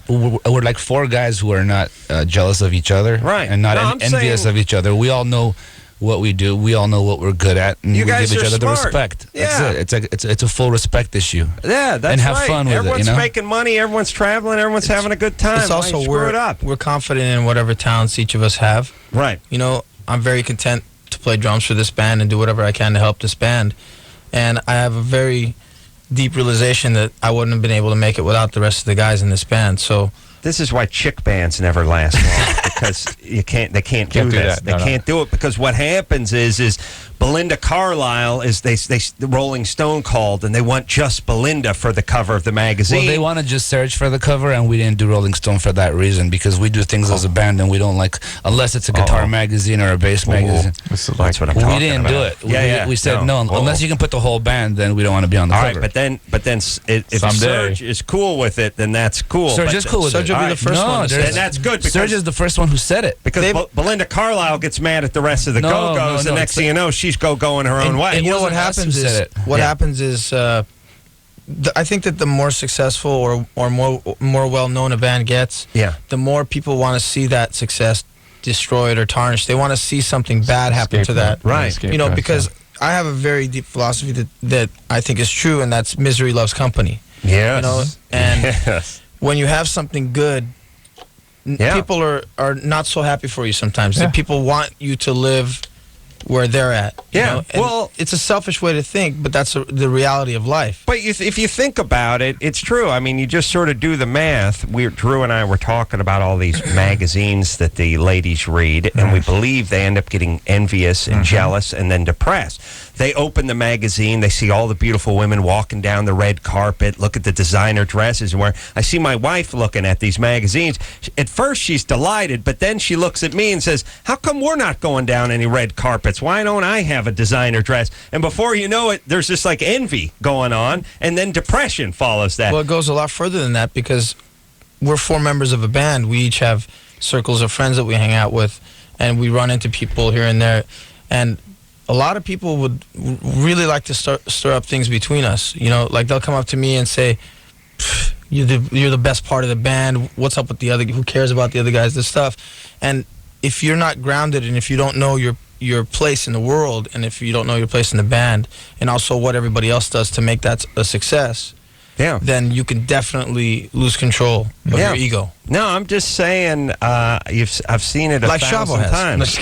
we're like four guys who are not jealous of each other, right? And not envious of each other. We all know what we do. We all know what we're good at, and we give each other the respect. Yeah. That's it. It's a full respect issue. Yeah, that's and have right. fun with everyone's it. Everyone's making money. Everyone's traveling. Everyone's having a good time. It's also we're confident in whatever talents each of us have. Right. I'm very content to play drums for this band and do whatever I can to help this band, and I have a very deep realization that I wouldn't have been able to make it without the rest of the guys in this band. So this is why chick bands never last long because they can't do this. They can't do it because what happens is Belinda Carlisle is the Rolling Stone called and they want just Belinda for the cover of the magazine. Well, they want to just search for the cover, and we didn't do Rolling Stone for that reason because we do things as a band and we don't like unless it's a guitar magazine or a bass magazine. That's what I'm talking about. We didn't do it. We said no. Unless you can put the whole band, then we don't want to be on the cover. All right, but then if Serge is cool with it, then that's cool. Serge is cool with it. Serge will be the first one. And that's good because Serge is the first one who said it. Because Belinda Carlisle gets mad at the rest of the Go-Go's, and next thing you know, she's going her own way. And you know what happens is I think that the more successful or more well-known a band gets, the more people want to see that success destroyed or tarnished. They want to see something bad happen to that. Right. You know, because I have a very deep philosophy that I think is true, and that's misery loves company. Yes. You know, and when you have something good, people are not so happy for you sometimes. People want you to live where they're at. You know? Well, it's a selfish way to think, but that's the reality of life. But if you think about it, it's true. I mean, you just sort of do the math. Drew and I were talking about all these magazines that the ladies read, and we believe they end up getting envious and jealous and then depressed. They open the magazine, they see all the beautiful women walking down the red carpet, look at the designer dresses and wear. I see my wife looking at these magazines. At first, she's delighted, but then she looks at me and says, how come we're not going down any red carpets? Why don't I have a designer dress? And before you know it, there's just like envy going on, and then depression follows that. Well, it goes a lot further than that, because we're 4 members of a band. We each have circles of friends that we hang out with, and we run into people here and there. And a lot of people would really like to stir up things between us. You know, like they'll come up to me and say, you're the best part of the band. What's up with the other? Who cares about the other guys? This stuff. And if you're not grounded, and if you don't know your place in the world, and if you don't know your place in the band, and also what everybody else does to make that a success, then you can definitely lose control of your ego. No, I'm just saying, I've seen it like 1,000 Shavo times.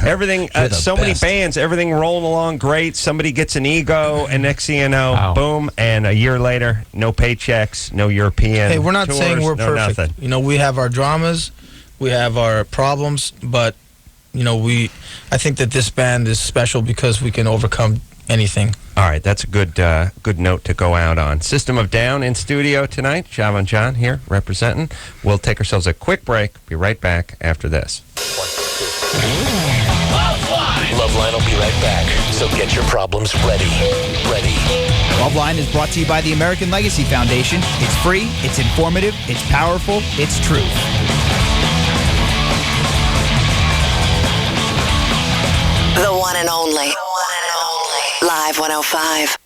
Everything, so many bands, everything rolling along great. Somebody gets an ego, and next thing you know, boom, and a year later, no paychecks, no European Hey, we're not tours, saying we're no perfect. Nothing. You know, we have our dramas, we have our problems, but you know, I think that this band is special because we can overcome anything. All right, that's a good note to go out on. System of Down in studio tonight. Shavo and John here representing. We'll take ourselves a quick break. Be right back after this. LoveLine will be right back, so get your problems ready. LoveLine is brought to you by the American Legacy Foundation. It's free, it's informative, it's powerful, it's truth. The one and only. Live 105.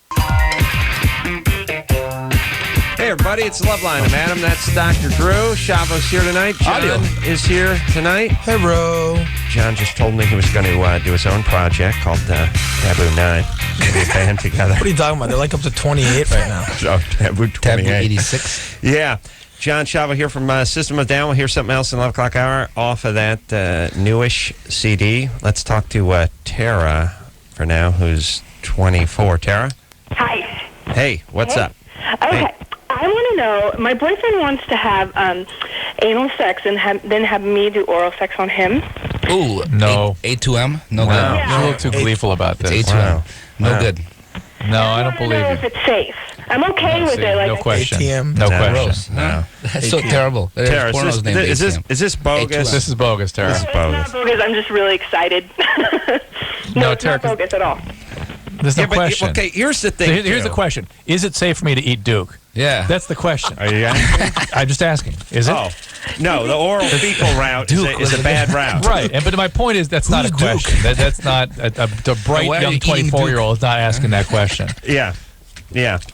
Hey, everybody, it's LoveLine. I'm Adam. That's Dr. Drew. Shavo's here tonight. John is here tonight. Hey, bro. John just told me he was going to do his own project called Taboo 9. We'll be a band together. What are you talking about? They're like up to 28 right now. So, Taboo 28. Taboo 86. Yeah. John Shavo here from System of Down. We'll hear something else in 11 o'clock hour off of that newish CD. Let's talk to Tara for now, who's 24. Tara? Hi. Hey, what's up? Okay. Hey. I want to know, my boyfriend wants to have anal sex and then have me do oral sex on him. Ooh, no. A2M? No good. You're a little too gleeful about this. It's A2M. No good. No, I don't believe if you. it's safe. I'm okay with it. Like, no question. ATM. No question. Gross. No. That's so terrible. Tara, is this bogus? This is bogus, Tara. This is It's bogus. not bogus. I'm just really excited. no, it's Tara, not bogus at all. There's no question. Okay, here's the thing. Here's the question. Is it safe for me to eat Duke? Yeah. That's the question. Are you asking? I'm just asking. Is it? Oh, no, the oral fecal route is a bad route. Right, but my point is that's not a question. That's not a bright young 24-year-old is not asking that question. Yeah.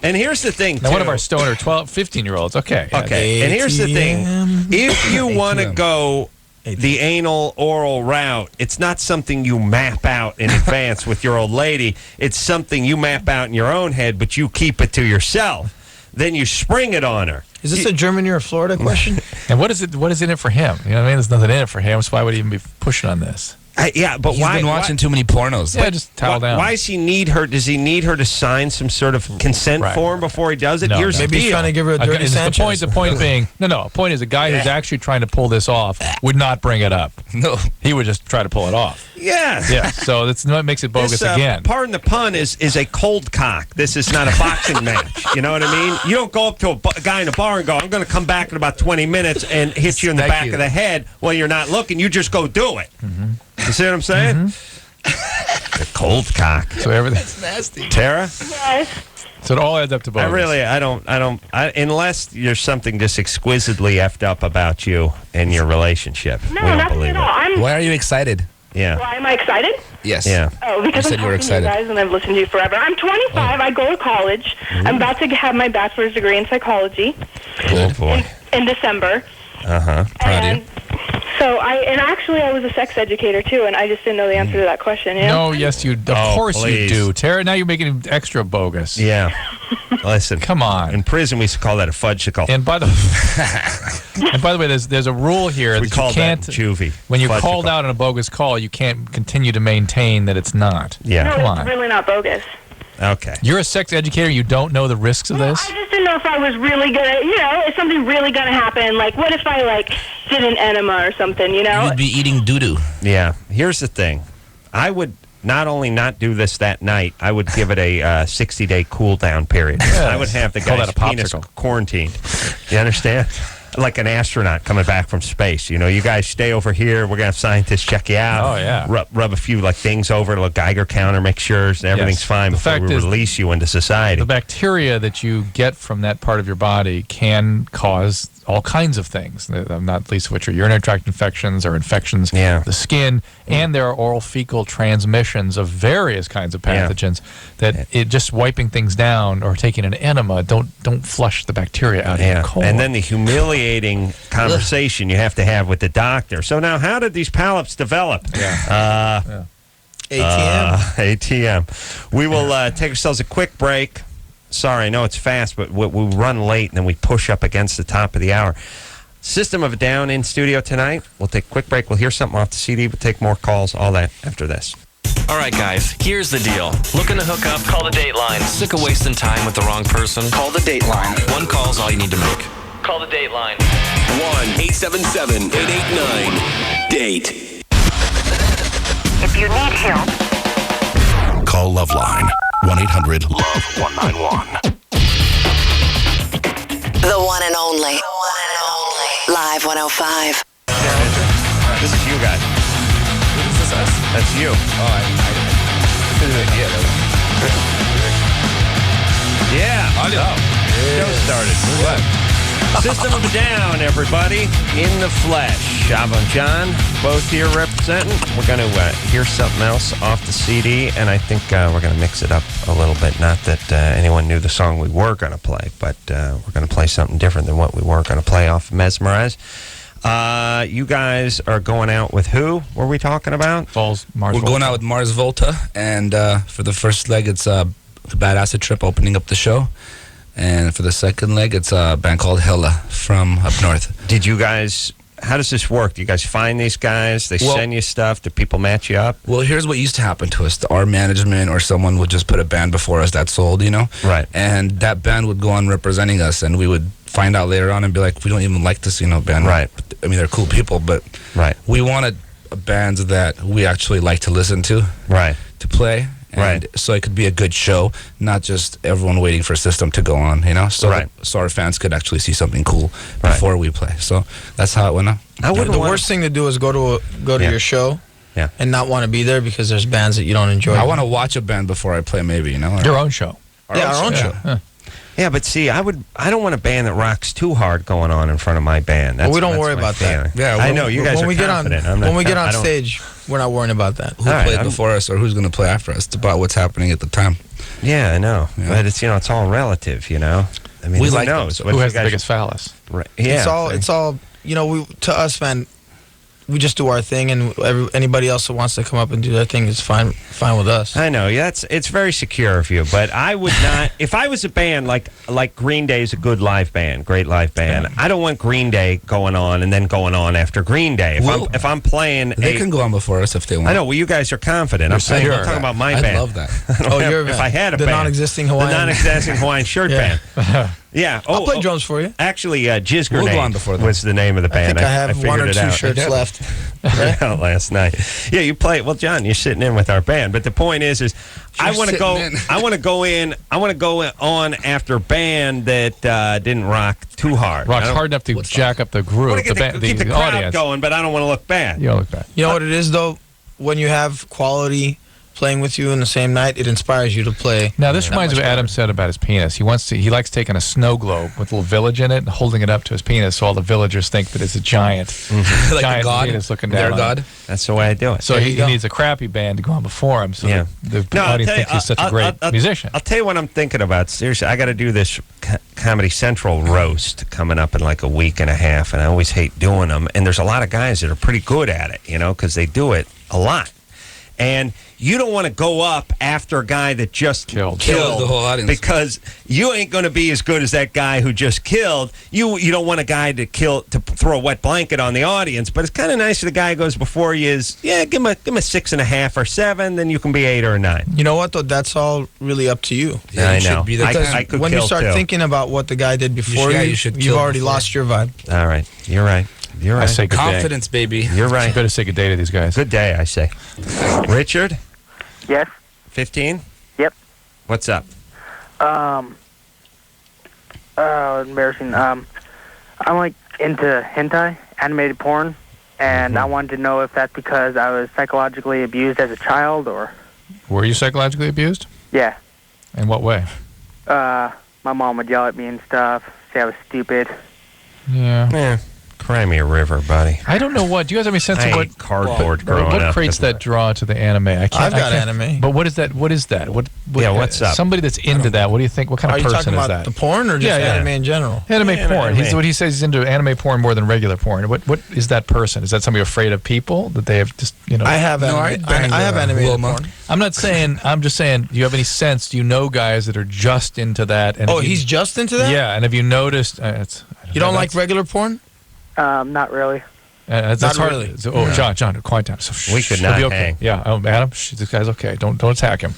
And here's the thing, now, one of our stoner 12, 15-year-olds, okay. Okay, and here's the thing. If you want to go the anal oral route, it's not something you map out in advance with your old lady. It's something you map out in your own head, but you keep it to yourself. Then you spring it on her. Is this a Germany or Florida question? And what is in it for him? You know what I mean? There's nothing in it for him, so why would he even be pushing on this? Yeah, but He's been watching too many pornos. Yeah, just towel down. Why does he need her? Does he need her to sign some sort of consent form before he does it? No, Here's the Maybe he's deal. trying to give her a dirty Sanchez. The point being, the point is a guy who's actually trying to pull this off would not bring it up. No. He would just try to pull it off. Yeah. Yeah, so that's what makes it bogus again. Pardon the pun, is a cold cock. This is not a boxing match. You know what I mean? You don't go up to a guy in a bar and go, I'm going to come back in about 20 minutes and hit you in the back of the head while you're not looking. You just go do it. Mm-hmm. You see what I'm saying? The cold cock. So everything. That's nasty. Tara? Yes. So it all adds up to bogus. I don't, unless there's something just exquisitely effed up about you and your relationship. No, we don't nothing believe at all. it. Why are you excited? Yeah. Why am I excited? Yes. Yeah. Oh, because You said I'm you were talking to you excited. guys and I've listened to you forever. I'm 25. I go to college. I'm about to have my bachelor's degree in psychology Oh boy. in December. Proud of you. So I was a sex educator too, and I just didn't know the answer to that question. You know? No, yes, you. Of course please. you do, Tara. Now you're making it extra bogus. Yeah. Listen, come on. In prison, we used to call that a fudgicle. And by the way, there's a rule here. We that call you can't, that juvie. When you're Fudgicle. called out on a bogus call, you can't continue to maintain that it's not. Yeah. No, Come it's on. really not bogus. Okay. You're a sex educator. You don't know the risks of this. I just didn't know if I was really gonna, is something really gonna happen? Like, what if I did an enema or something? You know? You'd be eating doo-doo. Yeah. Here's the thing. I would not only not do this that night, I would give it a 60-day cool down period. Yes. I would have the Call guy's that a penis popsicle. quarantined. You understand? Like an astronaut coming back from space. You know, you guys stay over here. We're going to have scientists check you out. Oh, yeah. Rub a few things over to a Geiger counter, make sure everything's Yes. fine The before fact we is, release you into society. The bacteria that you get from that part of your body can cause all kinds of things, not least of which are urinary tract infections or infections of the skin, and there are oral fecal transmissions of various kinds of pathogens that it just wiping things down or taking an enema don't flush the bacteria out of your colon. And then the humiliating conversation you have to have with the doctor. So now, how did these polyps develop? ATM. ATM. We will take ourselves a quick break. Sorry, I know it's fast, but we run late and then we push up against the top of the hour. System of a Down in studio tonight. We'll take a quick break. We'll hear something off the CD. We'll take more calls, all that after this. All right, guys, here's the deal. Looking to hook up? Call the Dateline. Sick of wasting time with the wrong person? Call the Dateline. One call's all you need to make. Call the Dateline. 1-877-889-DATE. If you need help, call LoveLine. 1-800-LOVE-191. The one and only. Live 105. This is you guys. Is this us? That's you. Oh, Yeah. Show started. What? System of a Down, everybody. In the flesh. Shavo and John, both here representing. We're going to hear something else off the CD, and I think we're going to mix it up a little bit. Not that anyone knew the song we were going to play, but we're going to play something different than what we were going to play off Mesmerize. You guys are going out with who were we talking about? Mars We're going out with Mars Volta, and for the first leg, it's the Bad Acid Trip opening up the show. And for the second leg, it's a band called Hella from up north. Did you guys, how does this work? Do you guys find these guys? They send you stuff? Do people match you up? Well, here's what used to happen to us. Our management or someone would just put a band before us that sold, Right. And that band would go on representing us, and we would find out later on and be like, we don't even like this, band. Right. I mean, they're cool people, but we wanted bands that we actually like to listen to. Right. To play. And so it could be a good show, not just everyone waiting for System to go on, So, so our fans could actually see something cool before we play. So that's how it went up. The worst thing to do is go to your show and not want to be there because there's bands that you don't enjoy. I want to watch a band before I play, maybe, Your own show. Our own show. Yeah. Yeah, but see, I don't want a band that rocks too hard going on in front of my band. We don't worry about that. Yeah, I know you guys are confident. When we get on stage, we're not worrying about that. Who played before us or who's going to play after us? It's about what's happening at the time. Yeah, I know, but it's it's all relative, I mean, we who like knows? Who has the biggest phallus? Right. Yeah, it's all to us, man. We just do our thing, and anybody else that wants to come up and do their thing is fine with us. I know, it's very secure of you, but I would not. If I was a band like Green Day is a good live band, great live band. I don't want Green Day going on and then going on after Green Day. If I'm playing, they can go on before us if they want. I know. Well, you guys are confident. I'm saying I'm talking about my band. I love that. If I had a the band, non-existing Hawaiian, shirt band. Yeah. I'll play drums for you. Actually, Jizz We'll go Grenade on before that. was the name of the band. I think I have one or two out. shirts left. Last night. Yeah, you play. Well, John, you're sitting in with our band, but the point is I want to go. I want to go in. I want to go on after a band that didn't rock too hard. Rocks hard enough to jack up the group, keep the crowd audience going, but I don't want to look bad. You don't look bad. You know what it is though? When you have quality playing with you in the same night, it inspires you to play. Now, this reminds me of what Adam said about his penis. He likes taking a snow globe with a little village in it and holding it up to his penis, so all the villagers think that it's a giant, Like giant a god, penis looking down. their on god. him. That's the way I do it. So he needs a crappy band to go on before him, so the audience thinks he's such a great musician. I'll tell you what I'm thinking about. Seriously, I got to do this Comedy Central roast coming up in like a week and a half, and I always hate doing them. And there's a lot of guys that are pretty good at it, because they do it a lot. And you don't want to go up after a guy that just killed the whole audience, because you ain't going to be as good as that guy who just killed. You don't want a guy to throw a wet blanket on the audience. But it's kind of nice if the guy goes before you is give him a 6.5 or 7, then you can be 8 or 9. You know what though? That's all really up to you. Yeah, I know. I could when kill you start too. thinking about what the guy did before you've already lost your vibe. All right, you're right. You're right. I say good confidence, baby. You're right. You better say good day to these guys. Good day, I say. Richard? Yes. 15? Yep. What's up? Embarrassing. I'm like into hentai, animated porn, and I wanted to know if that's because I was psychologically abused as a child, or... Were you psychologically abused? Yeah. In what way? My mom would yell at me and stuff, say I was stupid. Yeah. Cry me a river, buddy. I don't know what. Do you guys have any sense I of what ate cardboard growing what up. creates that draw to the anime? I can't. I've got anime. But what is that? What is that? What what's up? Somebody that's into that. What do you think? What kind Are of you person talking is about that? the porn or just anime in general? Anime porn. anime. He's what he says. He's into anime porn more than regular porn. What is that person? Is that somebody afraid of people that they have just I have anime. I have animated porn. I'm not saying. I'm just saying. Do you have any sense? Do you know guys that are just into that? And He's just into that? Yeah. And have you noticed? You don't like regular porn? Not really. That's Not hard. really. John, quiet down. So, We could he'll not be okay. hang. Yeah, Adam, this guy's okay. Don't attack him.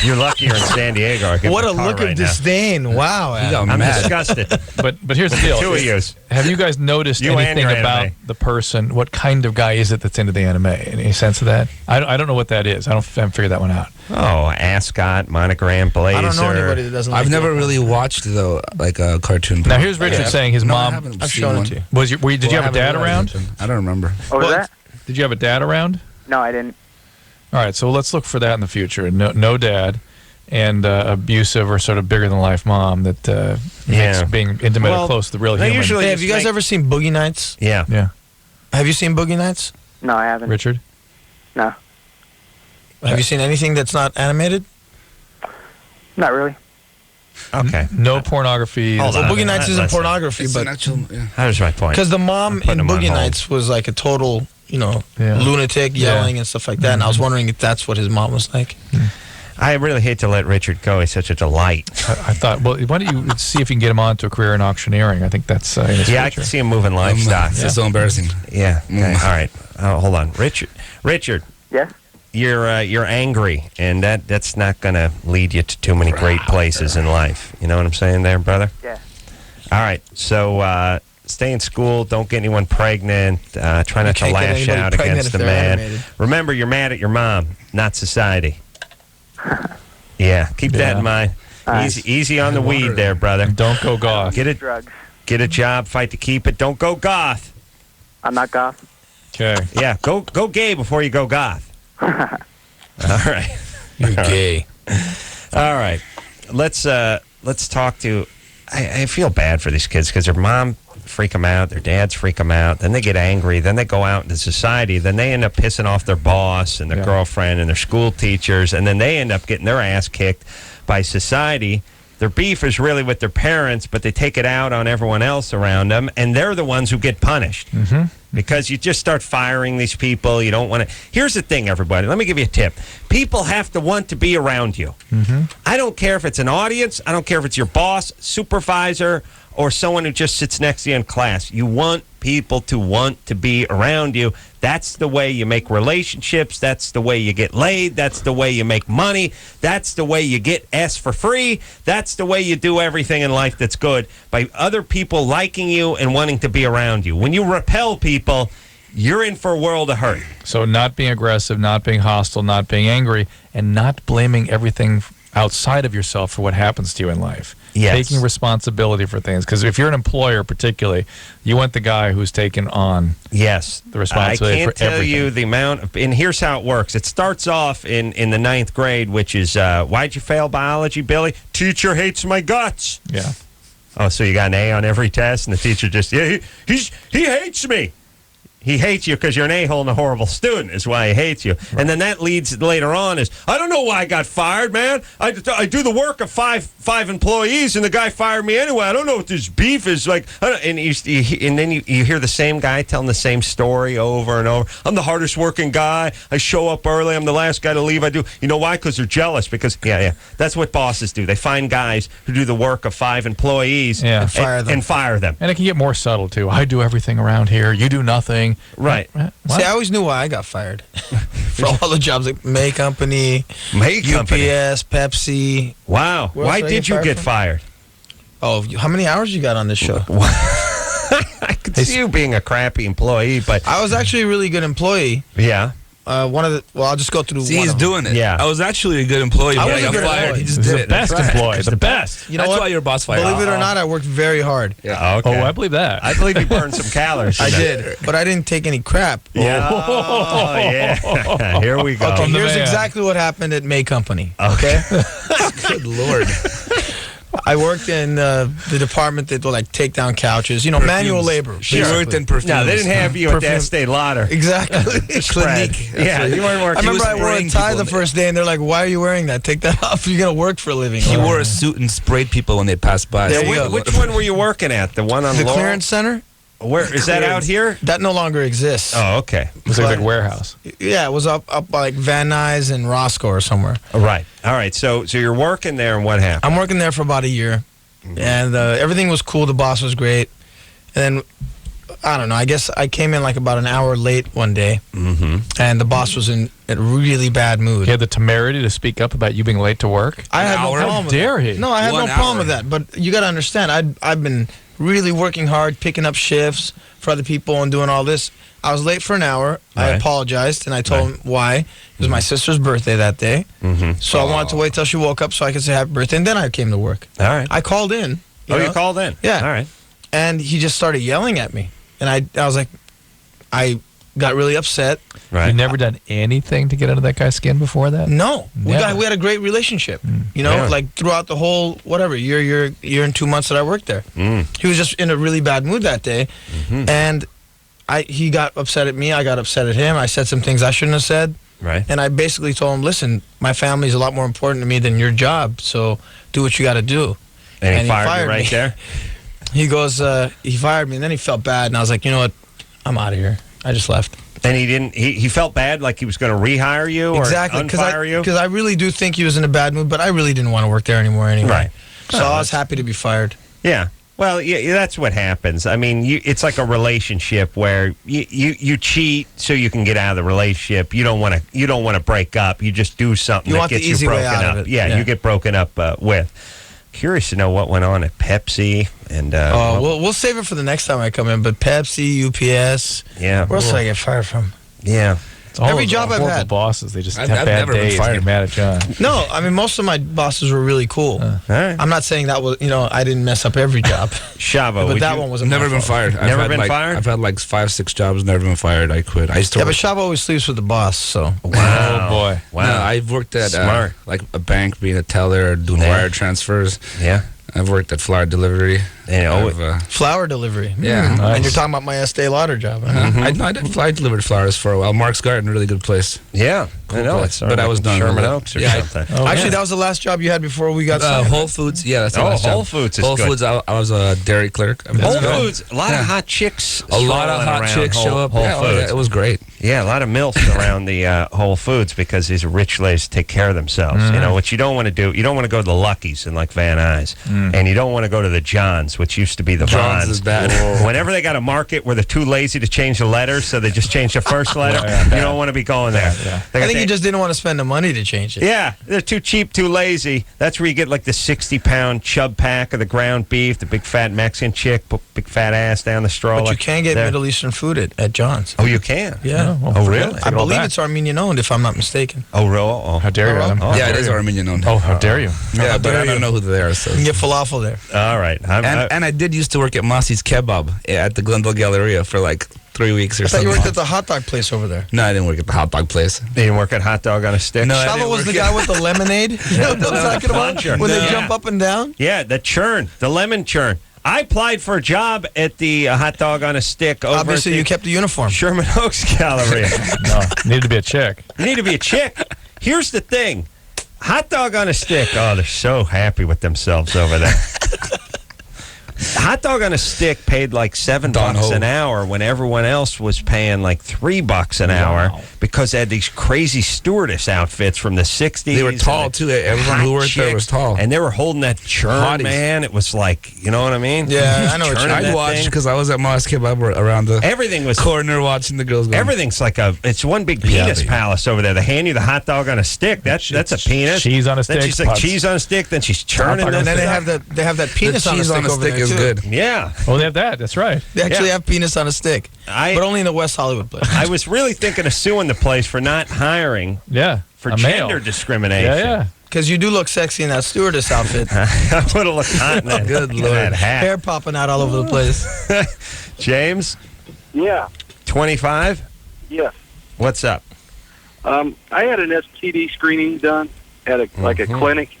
You're lucky you're in San Diego. I get What my a car look right of now. disdain! Wow, I'm disgusted. But here's the deal. Two of you. Have you guys noticed You and anything your about anime. the person? What kind of guy is it that's into the anime? Any sense of that? I don't know what that is. I haven't figured that one out. Oh, ascot, monogram, blazer. I don't know anybody that doesn't. I've like never that. really watched though, like a cartoon. Now here's Richard saying his mom. I've shown it to you. Did you have a dad around? I don't remember. What was that? Did you have a dad around? No, I didn't. All right, so let's look for that in the future. No dad, and abusive or sort of bigger than life mom that makes being intimate or close to the real human. Hey, have you guys ever seen Boogie Nights? Yeah. Have you seen Boogie Nights? No, I haven't. Richard? No. Have you seen anything that's not animated? Not really. Okay. No pornography. Well, Boogie Nights isn't Listen. pornography, It's but an actual. Yeah. Here's my point. because the mom putting in them on Boogie hold. Nights was like a total, lunatic, yelling and stuff like that. And I was wondering if that's what his mom was like. I really hate to let Richard go. He's such a delight. I thought, well, why don't you see if you can get him on to a career in auctioneering? I think that's in his I future. can see him moving livestock. This is so embarrassing. Yeah. Okay. All right. Hold on, Richard. Yes. You're angry, and that's not going to lead you to too many great places in life. You know what I'm saying there, brother? Yeah. All right. So stay in school. Don't get anyone pregnant. Try not to can't get lash anybody out pregnant against if the they're man. animated. Remember, you're mad at your mom, not society. Yeah. Keep that in mind. Easy on the weed there, brother. Don't go goth. Drugs. Get a job. Fight to keep it. Don't go goth. I'm not goth. Okay. Yeah. Go gay before you go goth. All right. You're gay. All right. Let's talk to. I feel bad for these kids because their mom freak them out, their dads freak them out, then they get angry, then they go out into society, then they end up pissing off their boss and their girlfriend and their school teachers, and then they end up getting their ass kicked by society. Their beef is really with their parents, but they take it out on everyone else around them, and they're the ones who get punished. Because you just start firing these people. You don't want to. Here's the thing, everybody. Let me give you a tip. People have to want to be around you. I don't care if it's an audience. I don't care if it's your boss, supervisor, or someone who just sits next to you in class. You want people to want to be around you. That's the way you make relationships. That's the way you get laid. That's the way you make money. That's the way you get S for free. That's the way you do everything in life that's good, by other people liking you and wanting to be around you. When you repel people, you're in for a world of hurt. So not being aggressive, not being hostile, not being angry, and not blaming everything outside of yourself for what happens to you in life. Yes. Taking responsibility for things. Because if you're an employer, particularly, you want the guy who's taken on the responsibility for everything. I can't tell you the amount of, and here's how it works. It starts off in the 9th grade, which is, why'd you fail biology, Billy? Teacher hates my guts. Yeah. Oh, so you got an A on every test, and the teacher just, he hates me. He hates you because you're an a-hole and a horrible student is why he hates you. Right. And then that leads later on is, I don't know why I got fired, man. I do the work of five employees, and the guy fired me anyway. I don't know what this beef is like. And then you hear the same guy telling the same story over and over. I'm the hardest working guy. I show up early. I'm the last guy to leave. I do. You know why? Because they're jealous. Because, that's what bosses do. They find guys who do the work of 5 employees and fire them. And it can get more subtle, too. I do everything around here. You do nothing. Right. See, I always knew why I got fired for all the jobs, like May Company, UPS, Pepsi. Wow. Why did you get fired? Oh, how many hours you got on this show? I could see you being a crappy employee, but I was actually a really good employee. Yeah. I'll just go through. See, he's doing it. Yeah. I was actually a good employee. I was got fired. He just He's did the it. best employee. The best. You know That's what? why your boss fired. Believe it or not, I worked very hard. Yeah. Okay. Oh, I believe that. I believe you burned some calories. I did, but I didn't take any crap. Yeah. Oh, yeah. Here we go. Okay, here's exactly what happened at May Company. Okay. Good Lord. I worked in the department that will like take down couches, manual labor. She worked in perfumes. No, they didn't have you at the Estee Lauder. Exactly. Clinique. Yeah, you weren't working. I remember I wore a tie the first day, and they're like, "Why are you wearing that? Take that off. You're gonna work for a living." He wore a suit and sprayed people when they passed by. Which one were you working at? The one on the Laurel? clearance center? Where is that out here? That no longer exists. Oh, okay. It was like a warehouse. Yeah, it was up by like Van Nuys and Roscoe or somewhere. Right. All right. So you're working there, and what happened? I'm working there for about a year. And everything was cool. The boss was great. And then, I don't know, I guess I came in like about an hour late one day. And the boss was in a really bad mood. He had the temerity to speak up about you being late to work? I had no problem with that. How dare he? No, I had no problem with that. But you got to understand, I've been really working hard, picking up shifts for other people and doing all this. I was late for an hour. I apologized, and I told him why. It was my sister's birthday that day. So I wanted to wait till she woke up so I could say happy birthday, and then I came to work. All right. I called in. You called in? Yeah. All right. And he just started yelling at me. And I was like, I got really upset. Right. You never done anything to get under that guy's skin before that? No. We had a great relationship. Like throughout the whole, year and 2 months that I worked there. He was just in a really bad mood that day. And he got upset at me. I got upset at him. I said some things I shouldn't have said. Right. And I basically told him, listen, my family's a lot more important to me than your job. So do what you got to do. And he fired you right there? He goes, he fired me. And then he felt bad. And I was like, you know what? I'm out of here. I just left. And he felt bad, like he was going to rehire you or unfire you? Because I really do think he was in a bad mood, but I really didn't want to work there anymore anyway. Right. So I was happy to be fired. Yeah. Well, yeah, that's what happens. I mean, it's like a relationship where you cheat so you can get out of the relationship. You don't want to break up. You just do something that gets you broken up. Yeah, you get broken up with. Curious to know what went on at Pepsi and. We'll save it for the next time I come in. But Pepsi, UPS. Yeah. Where else did I get fired from? Yeah. Every job I've had. Bosses, they just have I've bad never days. been fired. Get mad at John. No, I mean most of my bosses were really cool. I'm not saying that was I didn't mess up every job. Shavo, but that one wasn't. Never been fired. Never been fired. I've had like 5-6 jobs. Never been fired. I quit. I used to. Yeah, but Shavo always sleeps with the boss. So. Wow. Oh boy. Wow. No, I've worked at like a bank, being a teller, doing wire transfers. Yeah. I've worked at flower delivery. Flower delivery. Yeah. Nice. And you're talking about my Estee Lauder job. I delivered flowers for a while. Mark's Garden, really good place. Yeah. Cool I know. place. But I was done. Sherman Oaks or something. Actually, that was the last job you had before we got started. Whole Foods. Yeah, that's the last job. Whole Foods is Whole good. Foods, I was a dairy clerk. Whole Foods, a lot of hot chicks. A lot of hot chicks show up. Whole Foods. Yeah, it was great. Yeah, a lot of MILFs around the Whole Foods because these rich ladies take care of themselves. What you don't want to do, you don't want to go to the Lucky's in like Van Nuys, and you don't want to go to the Johns Johns, which used to be the Johns Bonds. is bad. Whenever they got a market where they're too lazy to change the letters, so they just change the first letter, you don't want to be going there. I think you just didn't want to spend the money to change it. Yeah, they're too cheap, too lazy. That's where you get like the 60-pound chub pack of the ground beef, the big fat Mexican chick, put big fat ass down the stroller. But you can get Middle Eastern food at John's. Oh, you can? Yeah. Oh, really? I believe it's Armenian owned, if I'm not mistaken. Oh, real? Oh. How dare you, Adam? Yeah, it is Armenian owned. Oh, how dare you? Yeah, but I don't know who they are. So. You can get falafel there. All right. And I did used to work at Masi's Kebab at the Glendale Galleria for like 3 weeks or I thought something. you worked at the hot dog place over there. No, I didn't work at the hot dog place. You didn't work at Hot Dog on a Stick? No, Shavo was the guy with the lemonade. You know what I'm talking about? When they jump up and down? Yeah, the churn, the lemon churn. I applied for a job at the Hot Dog on a Stick over Obviously, at you kept the uniform. Sherman Oaks Galleria. No, you need to be a chick. You need to be a chick. Here's the thing. Hot Dog on a Stick. Oh, they're so happy with themselves over there. Hot Dog on a Stick paid like $7 an hour when everyone else was paying like $3 an hour because they had these crazy stewardess outfits from the 60s. They were tall, too. Everyone who worked there was tall. And they were holding that churn, Hotties. man. It was like, you know what I mean? Yeah, I know what I watched because I was at Masi's Kebab around the everything was corner watching the girls go. Everything's like it's one big penis palace over there. They hand you the hot dog on a stick. That's a penis. Cheese on a stick. Then she's like cheese on a stick. Then she's churning. And then they have that penis the on a cheese stick on a over stick there is too. good. Yeah. Oh, they have that. That's right. They actually have penis on a stick, but only in the West Hollywood place. I was really thinking of suing the place for not hiring. Yeah. For a gender male. discrimination. Yeah. Because you do look sexy in that stewardess outfit. I would have looked hot in that. Good in Lord. that hat. Hair popping out all over the place. James, Yeah. 25. Yes. What's up? I had an STD screening done at a clinic,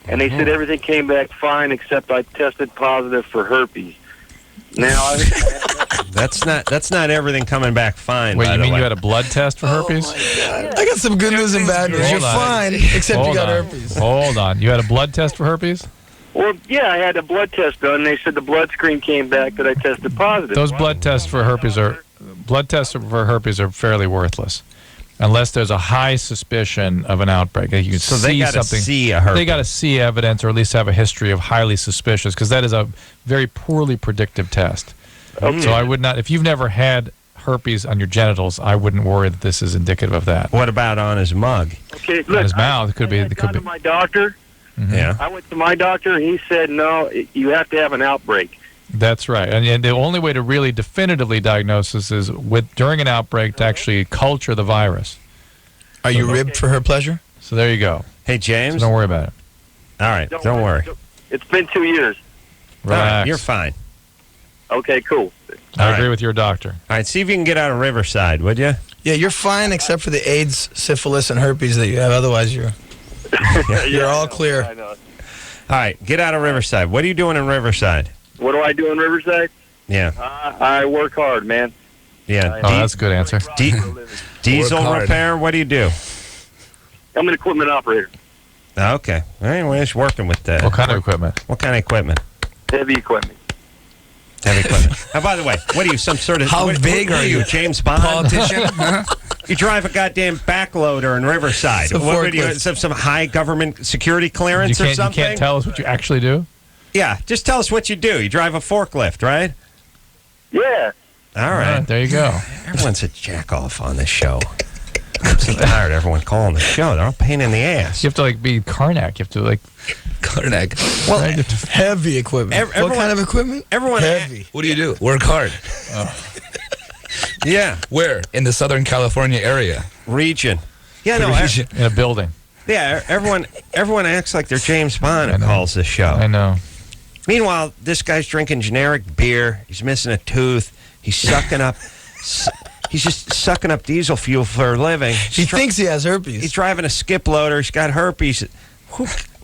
and they said everything came back fine except I tested positive for herpes. Now That's not everything coming back fine. Wait, by you the mean way. you had a blood test for herpes? I got some good news and bad news. You're fine, except you got herpes. Hold on. You had a blood test for herpes? Well, yeah, I had a blood test done, and they said the blood screen came back that I tested positive. Those blood tests for herpes are fairly worthless. Unless there's a high suspicion of an outbreak. You can So see they got to something. see a herpes. They got to see evidence or at least have a history of highly suspicious, because that is a very poorly predictive test. Okay. So I would not, if you've never had herpes on your genitals, I wouldn't worry that this is indicative of that. What about on his mug? Okay, On look, his mouth, it could be. I got to my doctor. Yeah. I went to my doctor, and he said, no, you have to have an outbreak. That's right. And the only way to really definitively diagnose this is during an outbreak to actually culture the virus. Are you ribbed for her pleasure? So there you go. Hey, James. So don't worry about it. All right. Don't worry. It's been 2 years. All right, Relax. you're fine. Okay, cool. I agree with your doctor. All right. See if you can get out of Riverside, would you? Yeah, you're fine except for the AIDS, syphilis, and herpes that you have. Otherwise, you're all clear. I know. All right. Get out of Riverside. What are you doing in Riverside? What do I do in Riverside? Yeah. I work hard, man. Yeah. Oh, that's a good answer. Diesel hard. repair. What do you do? I'm an equipment operator. Okay. Anyways, working with that. What kind of equipment? What kind of equipment? Heavy equipment. Heavy equipment. By the way, what are you? Some sort of How what big are are you? you? James Bond? Politician? You drive a goddamn backloader in Riverside. It's a What would you? forklift. Some high government security clearance or You something? can't tell us what you actually do? Yeah, just tell us what you do. You drive a forklift, right? Yeah. All right. There you go. Everyone's a jack off on this show. I'm so tired of everyone calling the show. They're all a pain in the ass. You have to be Karnak. You have to Karnak. Well, heavy equipment. What kind of equipment? Everyone heavy. What do you do? Work hard. Yeah. Where? In the Southern California area. Region. Yeah, no. Region. in a building. Yeah, everyone acts like they're James Bond who calls this show. I know. Meanwhile, this guy's drinking generic beer. He's missing a tooth. He's sucking up. He's just sucking up diesel fuel for a living. He thinks he has herpes. He's driving a skip loader. He's got herpes.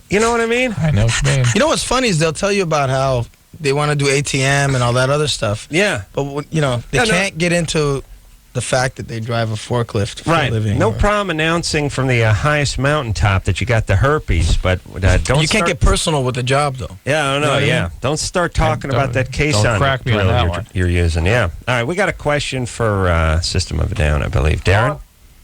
You know what I mean? I know what you mean. You know what's funny is they'll tell you about how they want to do ATM and all that other stuff. Yeah. But, they can't get into the fact that they drive a forklift for a living. No problem announcing from the highest mountaintop that you got the herpes, but don't. You can't get personal with the job, though. Yeah, I don't know. You know what I Yeah, mean? don't start talking about that case don't on crack me on drill that you're, one. you're using. Yeah. All right, we got a question for System of a Down, I believe. Darren?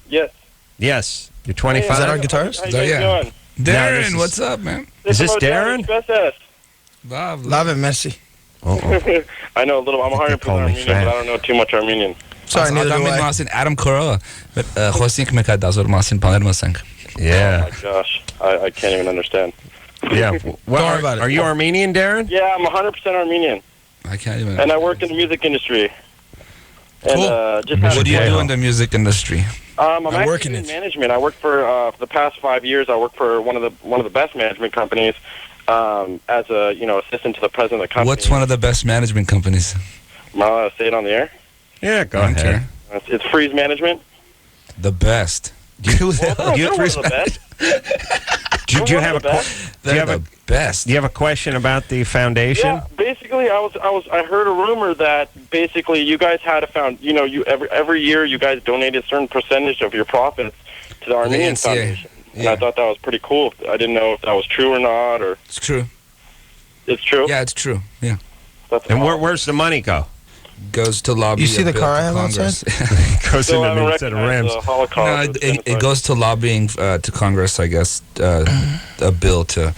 Yes. Yes. You're 25? Is that our guitarist? How you guys doing? Darren, what's up, man? Is this Darren? Express us. Love Love it, Messi. I know a little. I'm 100% Armenian, but I don't know too much Armenian. Sorry, neither do I. Adam Carolla. Խոսենք մեկ այդ դասոր մասին բաներ մասենք. Yeah. Oh my gosh, I can't even understand. Yeah. Well, are you Armenian, Darren? Yeah, I'm 100% Armenian. I can't even. And I work in the music industry. And, cool. What do you do in the music industry? I'm actually in management. I work for the past 5 years. I work for one of the best management companies as a assistant to the president of the company. What's one of the best management companies? Am I allowed to say it on the air? Yeah, go ahead. It's Freeze Management. The best. Do you have a best? Do you have a question about the foundation? Yeah, basically, I heard a rumor that basically you guys had every year you guys donated a certain percentage of your profits to the Armenian Foundation. And I thought that was pretty cool. I didn't know if that was true or not. Or it's true. It's true? Yeah, it's true. Yeah. And where's the money go? Goes to lobby. You see the car I have outside? Goes into the set of Rams. No, it goes to lobbying to Congress, I guess, a bill to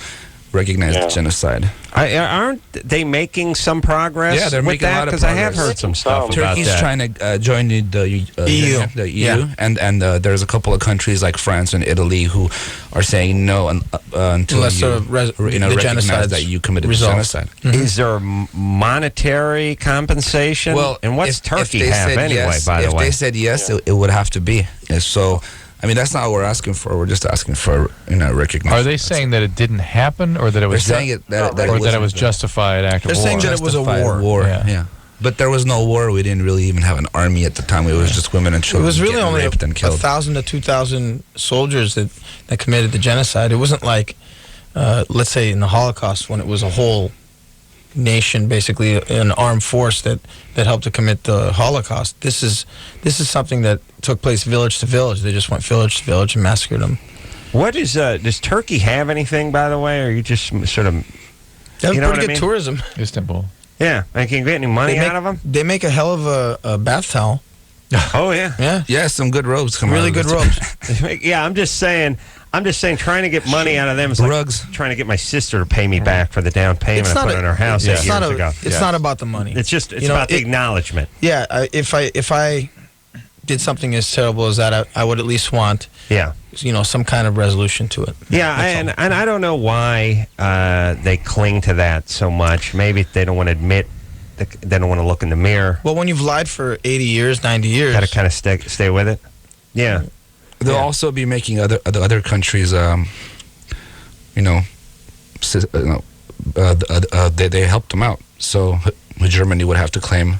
recognize the genocide. Aren't they making some progress? Yeah, they're with making that? a lot of Because I have progress. heard some stuff about that. Turkey's trying to join the EU. The EU, and there's a couple of countries like France and Italy who are saying no until the recognize that you committed genocide. Is there monetary compensation? Well, and what's if Turkey they have said anyway? yes, By the way, if they said yes, it would have to be. So. I mean, that's not what we're asking for. We're just asking for, recognition. Are they saying that it didn't happen, or that it was? They're saying that it was justified act of war? They're saying that it was a war. Yeah. But there was no war. We didn't really even have an army at the time. It was just women and children. It was really only raped and killed. 1,000 to 2,000 soldiers that committed the genocide. It wasn't like, let's say, in the Holocaust when it was a whole nation, basically an armed force that helped to commit the Holocaust. This is something that took place village to village. They just went village to village and massacred them. What is does Turkey have anything, by the way, or are you just sort of? They have pretty good tourism. Istanbul. Yeah, and can you get any money out of them? They make a hell of a bath towel. Oh yeah, yeah, some good robes come out. Really good robes. Yeah, I'm just saying, trying to get money out of them is like trying to get my sister to pay me back for the down payment I put on her house 8 years ago. It's not about the money. It's just about the acknowledgement. Yeah, if I did something as terrible as that, I would at least want some kind of resolution to it. Yeah, and I don't know why they cling to that so much. Maybe they don't want to admit. They don't want to look in the mirror. Well, when you've lied for 80 years, 90 years, got to kind of stay with it. Yeah. They'll also be making other countries, they helped them out. So Germany would have to claim,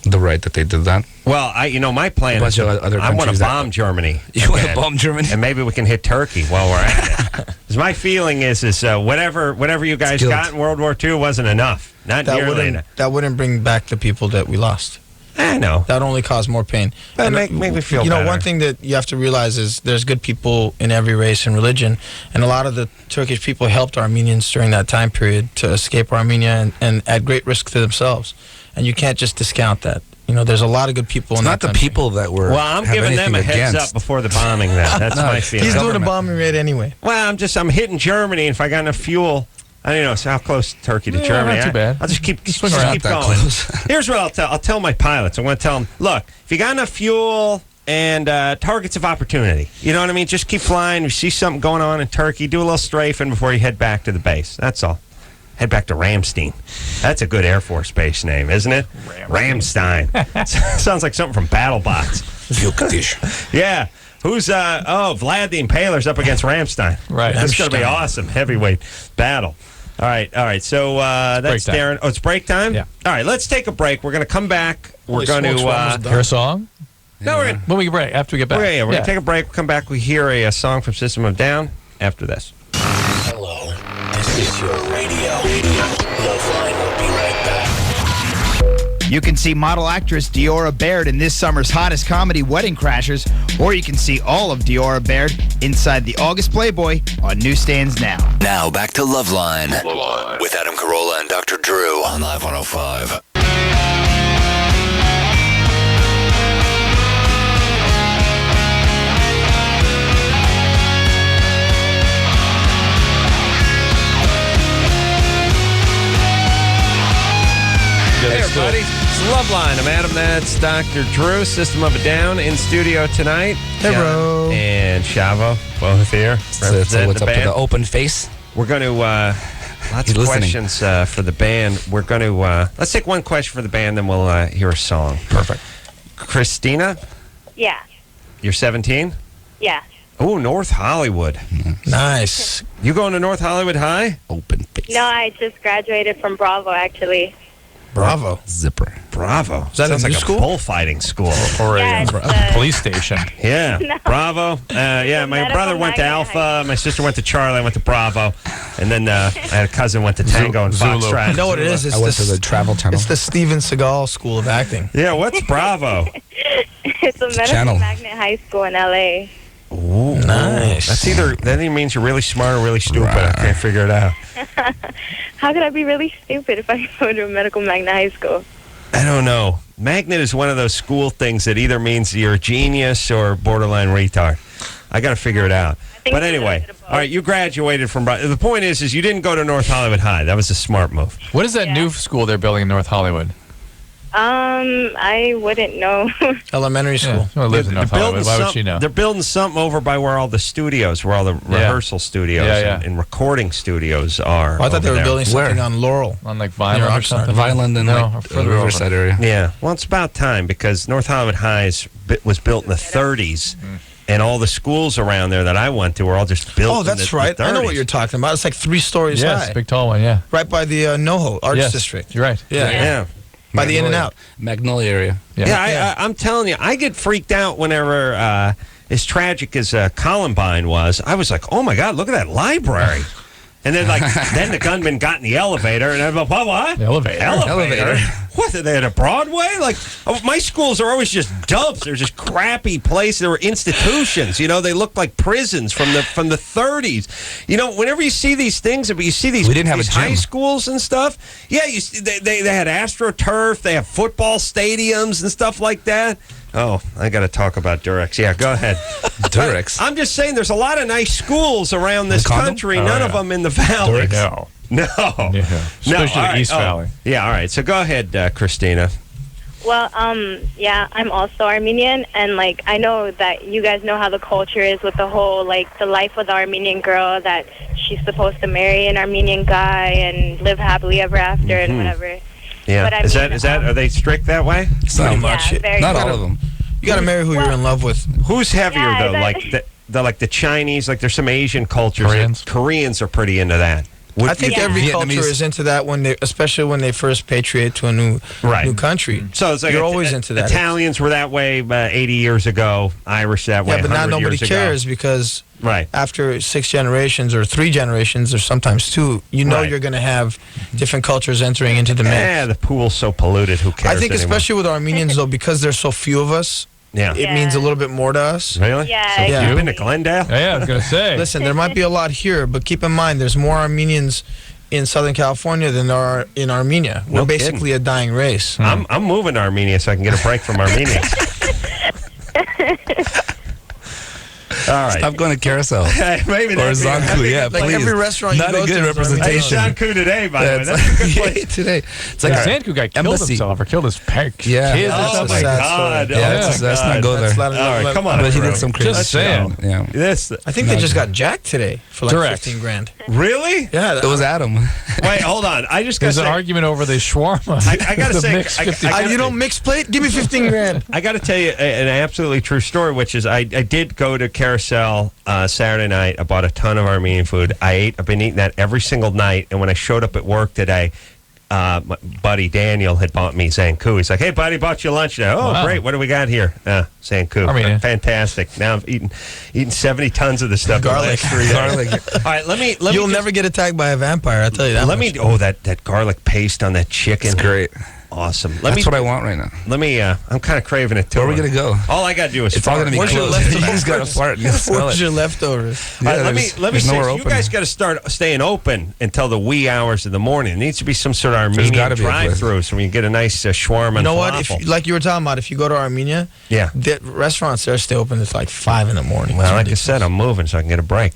the right that they did that. Well, my plan is I want to bomb Germany. You want to bomb Germany? And maybe we can hit Turkey while we're at it. Because my feeling is whatever you guys got in World War II wasn't enough. Not nearly enough. That wouldn't bring back the people that we lost. I know. That only caused more pain. But make me feel better. One thing that you have to realize is there's good people in every race and religion, and a lot of the Turkish people helped Armenians during that time period to escape Armenia and at great risk to themselves. And you can't just discount that. There's a lot of good people in that country. Not the people that were. Well, I'm giving them a heads up before the bombing. That's my feeling. He's doing a bombing raid anyway. Well, I'm hitting Germany, and if I got enough fuel. I don't know how close Turkey to Germany. Not too bad. I'll just keep going. Close. Here's what I'll tell my pilots. I'm going to tell them, look, if you got enough fuel and targets of opportunity, you know what I mean? Just keep flying. You see something going on in Turkey, do a little strafing before you head back to the base. That's all. Head back to Ramstein. That's a good Air Force base name, isn't it? Ramstein. Sounds like something from BattleBots. Yeah. Who's Vlad the Impaler's up against Ramstein. Right. That's going to be awesome. Heavyweight battle. All right. So that's Darren. Oh, it's break time? Yeah. All right, let's take a break. We're going to come back. We're going to hear a song? No, we're going to. When we get break, after we get back. We're going to take a break. We'll come back. We hear a song from System of a Down after this. Hello. This is your radio. LoveLine will be right back. You can see model actress Diora Baird in this summer's hottest comedy, Wedding Crashers, or you can see all of Diora Baird inside the August Playboy on newsstands now. Now back to LoveLine with Adam Carolla and Dr. Drew on Live 105. other Hey, everybody. It's Loveline. I'm Adam. That's Dr. Drew, System of a Down, in studio tonight. Hello. And Shavo, both here. So what's up to the open face? We're going to, lots of questions for the band. We're going to, let's take one question for the band, then we'll hear a song. Perfect. Christina, Yeah. you're 17? Yeah. Oh, North Hollywood. Nice. You going to North Hollywood High? Open face. No, I just graduated from Bravo, actually. Bravo. Zipper. Bravo. Is that Sounds a new like school? a bullfighting school. Or Yeah, it's, a police station. Yeah, No. Bravo. Yeah, my medical brother went to magnet Alpha. My sister went to Charlie. I went to Bravo. And then I had a cousin went to Tango and Zulu. Foxtrot. You know what it is? It's I went to the Travel Channel. It's the Steven Seagal School of Acting. Yeah, what's Bravo? It's a medical channel. magnet high school in L.A. Ooh, Nice. That either means you're really smart or really stupid. I can't figure it out. How could I be really stupid if I go to a medical magnet high school? I don't know. Magnet is one of those school things that either means you're a genius or borderline retard. I got to figure it out. But anyway, all right, you graduated from Bravo. The point is you didn't go to North Hollywood High. That was a smart move. What is that new school they're building in North Hollywood? I wouldn't know. Elementary school. Yeah, someone lives in North Hollywood. Why would she know? They're building something over by where all the studios, where all the rehearsal studios and recording studios are. Oh, I thought they were building something on Laurel. On like Vineland or something? Vineland and the Riverside area. Yeah. Well, it's about time because North Hollywood High was built in the 30s. And all the schools around there that I went to were all just built Oh, that's right. the I know 30s. what you're talking about. It's like 3 stories high. Yes, big tall one, yeah. Right by the NoHo Arts District. You're right. Yeah. By the In-N-Out. Magnolia area. Yeah, I'm telling you, I get freaked out whenever, as tragic as Columbine was, I was like, oh my God, look at that library. And then, then the gunman got in the elevator, and I'm like, what? Elevator? What, are they at a Broadway? My schools are always just dumps. They're just crappy places. They were institutions. You know, they look like prisons from the 30s. You know, whenever you see these things, you see these, we didn't have these a gym. high schools and stuff. Yeah, they had AstroTurf. They have football stadiums and stuff like that. Oh, I got to talk about Durex. Yeah, go ahead. Durex. I'm just saying there's a lot of nice schools around this country, none of them in the valley. No. Especially East Valley. Yeah, all right. So go ahead, Christina. Well, yeah, I'm also Armenian, and I know that you guys know how the culture is with the whole the life with the Armenian girl, that she's supposed to marry an Armenian guy and live happily ever after and whatever. Yeah, but is that are they strict that way? Pretty much. Not all of them. You got to marry who you're in love with. Who's heavier Yeah, though? Like the Chinese, there's some Asian cultures. Koreans are pretty into that. I think every culture is into that especially when they first patriate to a new country. So it's like you're always into that. Italians were that way 80 years ago. Irish that way. Yeah, but now 100 nobody years cares ago. because Right. after 6 generations or 3 generations or sometimes 2, you know you're going to have different cultures entering into the mix. Yeah, the pool's so polluted. Who cares? I think anymore? especially with Armenians though, because there's so few of us. Yeah. It means a little bit more to us. Really? Yeah. You've been to Glendale? Yeah, I was going to say. Listen, there might be a lot here, but keep in mind there's more Armenians in Southern California than there are in Armenia. We're basically a dying race. I'm moving to Armenia so I can get a break from Armenia. All right. Stop going to Carousel. Maybe or Zanku, yeah, like please. every restaurant you Not go a good to. representation. Zanku today, by the way. Yeah, That's a good place. today. It's like Zanku guy killed himself or killed his kids. Yeah. Oh, my God. Yeah, let's not go there. All right, come on. But he did some crazy Just saying. Yeah. I think they just got jacked today for like Direct. $15,000. Really? Yeah. It was Adam. Wait, hold on. I just got to There's an say. argument over the shawarma. I got to The say. mixed 50 You don't mix plate? Give me $15,000. I got to tell you an absolutely true story, which is I did go to Carousel Saturday night. I bought a ton of Armenian food. I've been eating that every single night. And when I showed up at work today, my buddy Daniel had bought me Zanku. He's like, "Hey, buddy, bought you lunch now." Oh, Wow. great! What do we got here? Zanku. Armenian. Fantastic. Now I've eaten 70 tons of this stuff. Garlic. Garlic. All right, let me. You'll never get attacked by a vampire. I tell you that. Let me. Oh, that garlic paste on that chicken. It's great. Awesome. That's what I want right now. Let me. I'm kind of craving it too. Where are we gonna go? All I gotta do is. It's all fart. gonna be Where's your closed. leftovers? You just gotta fart. And smell Where's it. your leftovers? All right, Yeah, let me there's say, nowhere you open. guys got to start staying open until the wee hours of the morning. It needs to be some sort of Armenian gotta be a place. drive-through so we can get a nice shawarma. You and know what? falafel. Like you were talking about, if you go to Armenia, Yeah. the restaurants there stay open until like 5 in the morning. Well, It's like I ridiculous. said, I'm moving so I can get a break.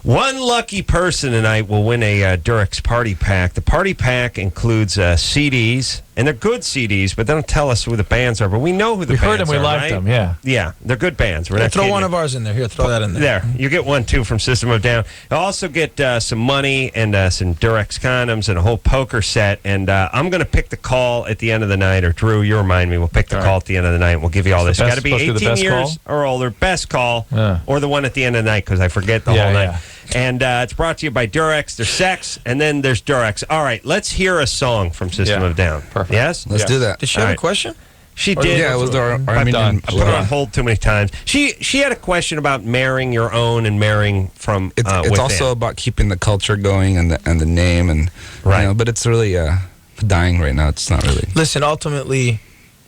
One lucky person tonight will win a Durex party pack. The party pack includes CDs and they're good CDs, but they don't tell us who the bands are. But we know who the bands are. We heard them, we liked them, yeah. Yeah, they're good bands. We're not throw kidding one you. of ours in there. Here, throw that in there. There, you get one too from System of a Down. You also get some money and some Durex condoms and a whole poker set. And I'm going to pick the call at the end of the night. Or Drew, you remind me. We'll pick the call at the end of the night. We'll give you all this. Got to be 18 years or older. Best call, or the one at the end of the night because I forget the whole night. Yeah. And it's brought to you by Durex. There's sex, and then there's Durex. All right, let's hear a song from System of a Down. Perfect. Yes? Let's do that. Did she have a question? She did. Yeah, it was our Armenian. I put her on hold too many times. She had a question about marrying your own and marrying from It's within. also about keeping the culture going and the name and right. You know, but it's really dying right now. It's not really. Listen, ultimately,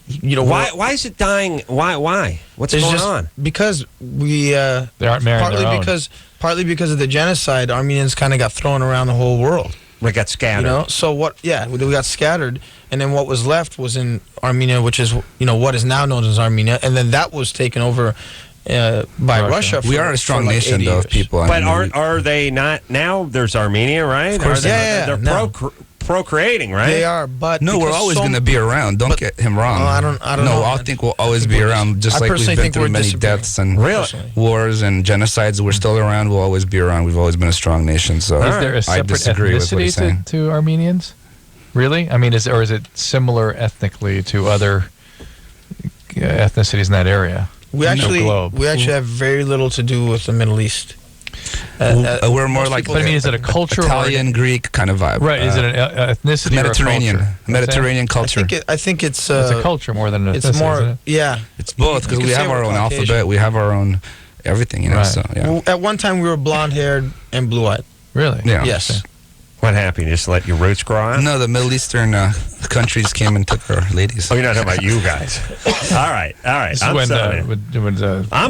you know why is it dying? Why? What's going on? Because we they aren't marrying their own. Partly because of the genocide, Armenians kind of got thrown around the whole world. We got scattered. You know, so what? Yeah, we got scattered, and then what was left was in Armenia, which is what is now known as Armenia, and then that was taken over by Russia. We are a strong nation, though, of people. But are they not now? There's Armenia, right? Of course, they're procreating, right? They are, but no, we're always going to be around. Don't get him wrong. I don't know. No, I think we'll always be around, just like we've been through many deaths and wars and genocides. We're still around. We'll always be around. We've always been a strong nation. So is there a separate ethnicity to Armenians? Really? I mean, is it similar ethnically to other ethnicities in that area? We actually have very little to do with the Middle East. We're more like, but I mean, is it a culture, Italian, Greek kind of vibe? Right? Is it an ethnicity, Mediterranean, or a culture? Mediterranean culture? I think it's a culture more than an ethnicity. It's more, isn't it? yeah. It's both because we have our own alphabet, we have our own everything, you know. Right. So yeah. Well, at one time, we were blonde-haired and blue-eyed. Really? Yeah. Yes. Okay. What happened? You just let your roots grow out? No, the Middle Eastern countries came and took our ladies. Oh, you're not talking about you guys. All right. I'm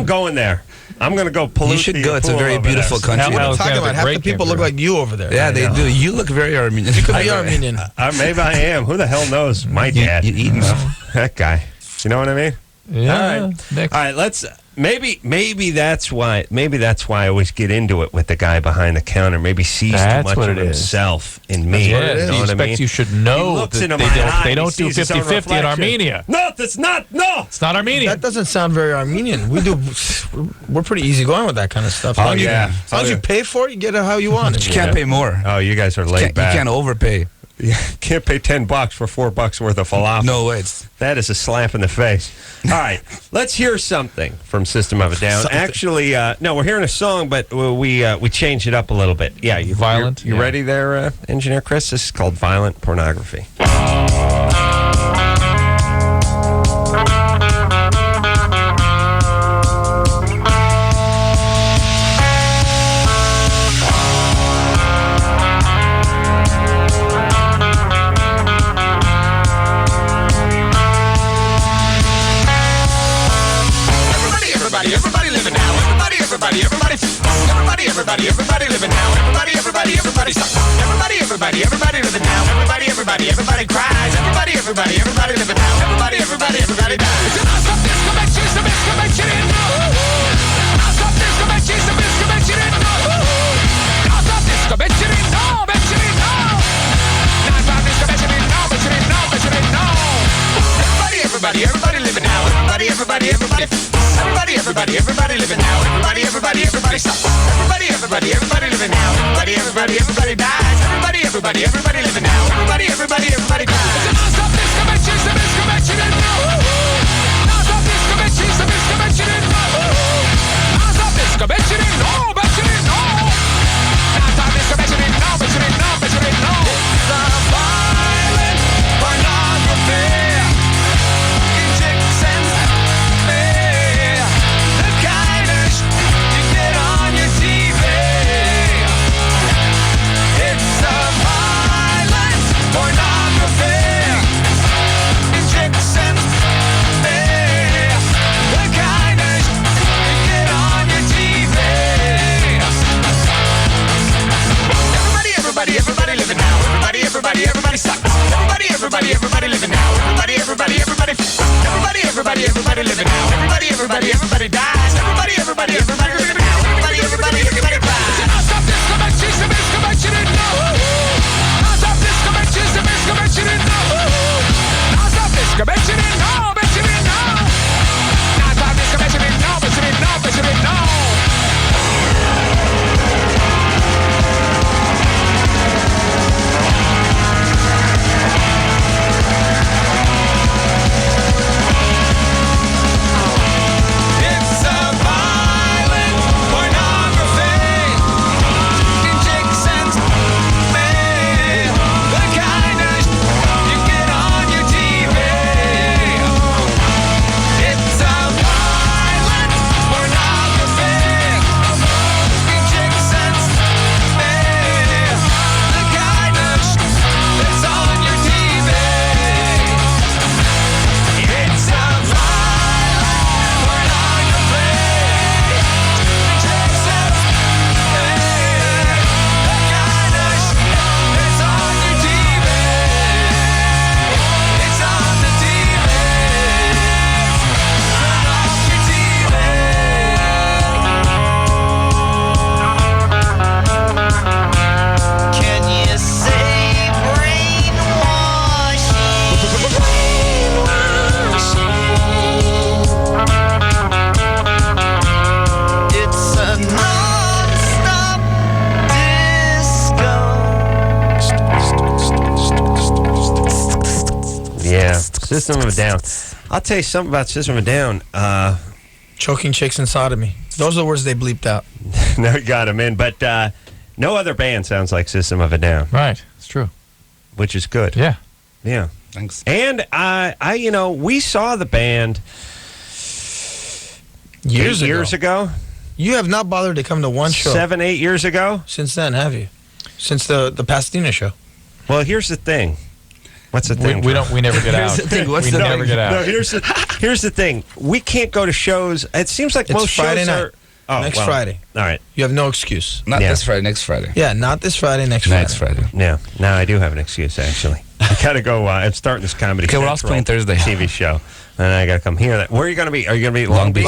going there. I'm going to go pollute. You should go. It's a very beautiful country. What are you talking about? Half the people look like you over there. Yeah, they do. You look very Armenian. You could be Armenian. Maybe I am. Who the hell knows? My dad. You eat enough. That guy. You know what I mean? Yeah. All right. Let's. Maybe that's why. Maybe that's why I always get into it with the guy behind the counter. Maybe sees too much of himself in me. Yeah, you know what I mean? You should know that they don't do 50-50 in Armenia. No, that's not. No, it's not Armenian. That doesn't sound very Armenian. We're pretty easygoing with that kind of stuff. Oh yeah. As long as you pay for it, you get it how you want it. You can't pay more. Oh, you guys are laid back. You can't overpay. You can't pay $10 for $4 worth of falafel. No way. That is a slap in the face. All right, let's hear something from System of a Down. Actually, no, we're hearing a song, but we changed it up a little bit. Yeah, Violent. You ready there, Engineer Chris? This is called Violent Pornography. Everybody living now. Everybody stop. Everybody living now. Everybody cries. Everybody living now. Everybody dies. It's a non-stop disco convention. It's a disco convention. Non-stop disco convention. It's a disco convention. Non-stop disco convention. No, convention. No. Non-stop disco convention. No, convention. No. Everybody living now. Everybody living now. Everybody stop. Everybody living now. Everybody dies. Everybody living now. Everybody dies. It's a non-stop disco convention. It's a disco convention. Non-stop disco convention. It's a disco convention. Non-stop disco convention. No, convention. No. Non-stop disco convention. No, convention. No. It's a violent pornography. Everybody living now. Everybody sucks. Everybody living now. Everybody living now. Everybody dies. Everybody living now. Everybody cries. It's a non-stop disco convention. It's a disco convention. Non-stop disco convention. It's a disco convention. System of a Down. I'll tell you something about System of a Down. Choking chicks and sodomy. Those are the words they bleeped out. No, got them in. But no other band sounds like System of a Down. Right. It's true. Which is good. Yeah. Yeah. Thanks. And we saw the band years ago. You have not bothered to come to one show. 7-8 years ago? Since then, have you? Since the Pasadena show. Well, here's the thing. What's the thing? We never get out. Here's the thing. We never get out. No, here's the thing. We can't go to shows. It seems like It's most Friday shows night. are... Oh, Next well, Friday. All right. You have no excuse. Not this Friday, next Friday. Yeah, not this Friday, next Friday. Yeah. Now I do have an excuse, actually. I got to go. I'm starting this Comedy Okay, we're also Central playing Thursday. TV show. And I got to come here. Where are you going to be? Are you going to be at Long Beach?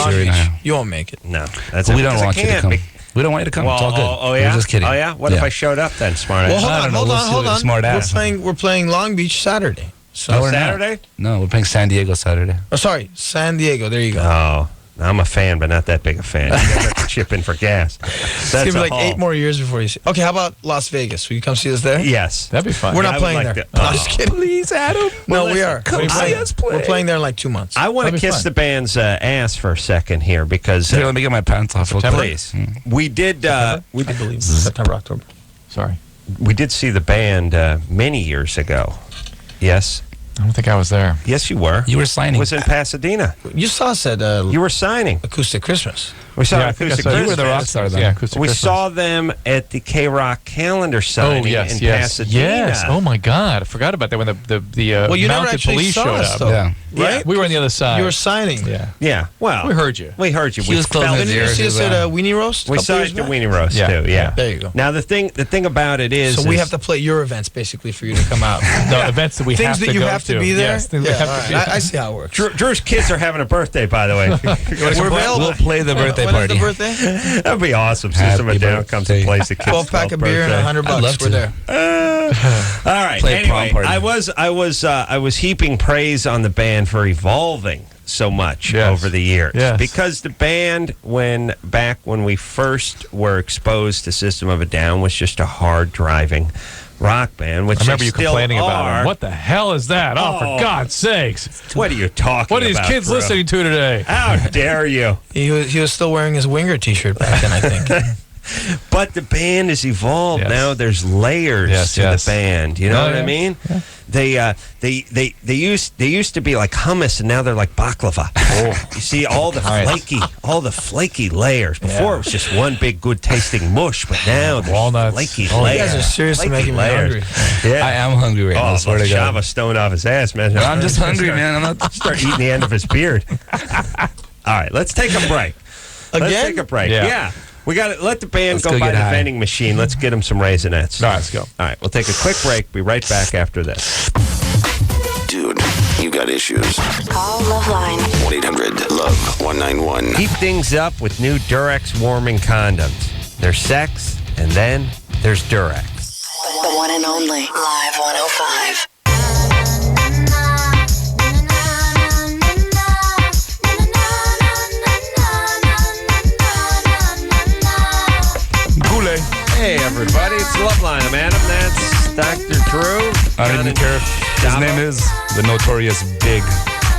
You won't make it. No. That's We don't want you to come. We don't want you to come. Well, It's all good. Oh, yeah? We're just kidding. Oh, yeah? What if I showed up then, smart Well, ass? hold on. Smart ass. We're playing Long Beach Saturday. So No, we're not. Saturday? No, we're playing San Diego Saturday. Oh, sorry, San Diego. There you go. Oh, I'm a fan, but not that big a fan. You guys have to chip in for gas. It's gonna be like 8 more years before you see. Okay, how about Las Vegas? Will you come see us there? Yes. That'd be fun. We're Yeah, not I would playing like there. to- No, I'm just kidding. Please, Adam. No, we are. Come We're see playing- us play. We're playing there in like 2 months. I want to That'd be kiss fun. the band's ass for a second here because Here, let me get my pants off. real quick. please. We did. I believe September, October. Sorry. We did see the band many years ago. Yes. I don't think I was there. Yes, you were. You were signing. It was in Pasadena. You saw us at You were signing. Acoustic Christmas. We saw Yeah, I think I Acoustic saw you. You were the Christmas. rock star then. Yeah, Acoustic We Christmas. saw them at the K-Rock calendar signing in Pasadena. Yes. Oh my God, I forgot about that when the Well, you never mounted actually police saw showed us, up. though. Yeah. Right? We were on the other side. You were signing. Yeah. Yeah. Well, We heard you. We heard you. He We was closing felt his it. Didn't you ears. see us at a Weenie Roast? We a couple saw years it at back? Weenie Roast Yeah. too. Yeah. There you go. Now the thing about it is, So we have to play your events basically for you to come out. No, events that we Things have that to you go have to be there. Yes, things we Yeah, have all to be right. there. I see how it works. Drew's kids are having a birthday, by the way. We're available. We'll play the birthday When is party. the birthday? That'd be awesome. Happy System of Down comes and birthday. plays the kids. 12-pack of beer and $100. I'd love We're to. there. All right. Play Anyway, prom party. I was heaping praise on the band for evolving so much Yes. over the years. Yes. Because the band, back when we first were exposed to System of a Down, was just a hard driving rock band, which I remember they you still complaining are. about it. What the hell is that? Oh, Oh. for God's sakes. What are you talking What are these about, kids bro? listening to today? How dare you? He was still wearing his Winger T-shirt back then, I think. But the band has evolved. Yes. Now there's layers Yes, to yes. the band. You know Oh, what I yeah. mean? They used to be like hummus, and now they're like baklava. You see all the flaky layers. Before it was just one big good tasting mush, but now there's Walnuts. flaky Oh, layers. You guys are seriously Flaky making me hungry. Yeah. I am hungry right now. I swear to God. Shava stoned off his ass, man. I'm just hungry, man. I'm not. Start eating the end of his beard. All right, let's take a break. Let's Again? take a break. Yeah. Yeah. We got to let the band Let's go go by get the high. vending machine. Let's get them some Raisinets. All right, let's go. All right, we'll take a quick break. Be right back after this. Dude, you got issues. Call LoveLine. 1-800-LOVE-191. Keep things up with new Durex warming condoms. There's sex, and then there's Durex. The one and only Live 105. Goulet. Hey, everybody, it's LoveLine. I'm Adam. That's Dr. Drew. I don't even care if his name is the Notorious Big.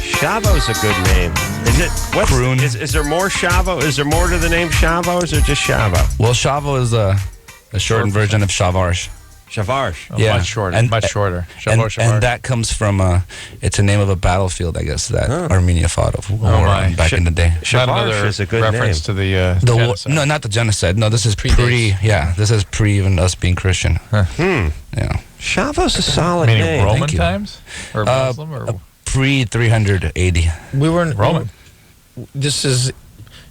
Shavo's a good name. Is it? What's, Croon. is there more Shavo? Is there more to the name Shavo, or is it just Shavo? Well, Shavo is a shortened version of Shavarsh. Shavarsh. Oh, much shorter. Much shorter. Shavar. And that comes from it's a name of a battlefield, I guess, that Armenia fought of war my. back in the day. Not Shavarsh another is a good reference to the The war, genocide. no, not the genocide. No, this is pre. Yeah, this is pre even us being Christian. Yeah, Shavo's a solid Meaning name. Roman Thank you. times? Or Muslim? Or pre 380. We weren't Roman. This is,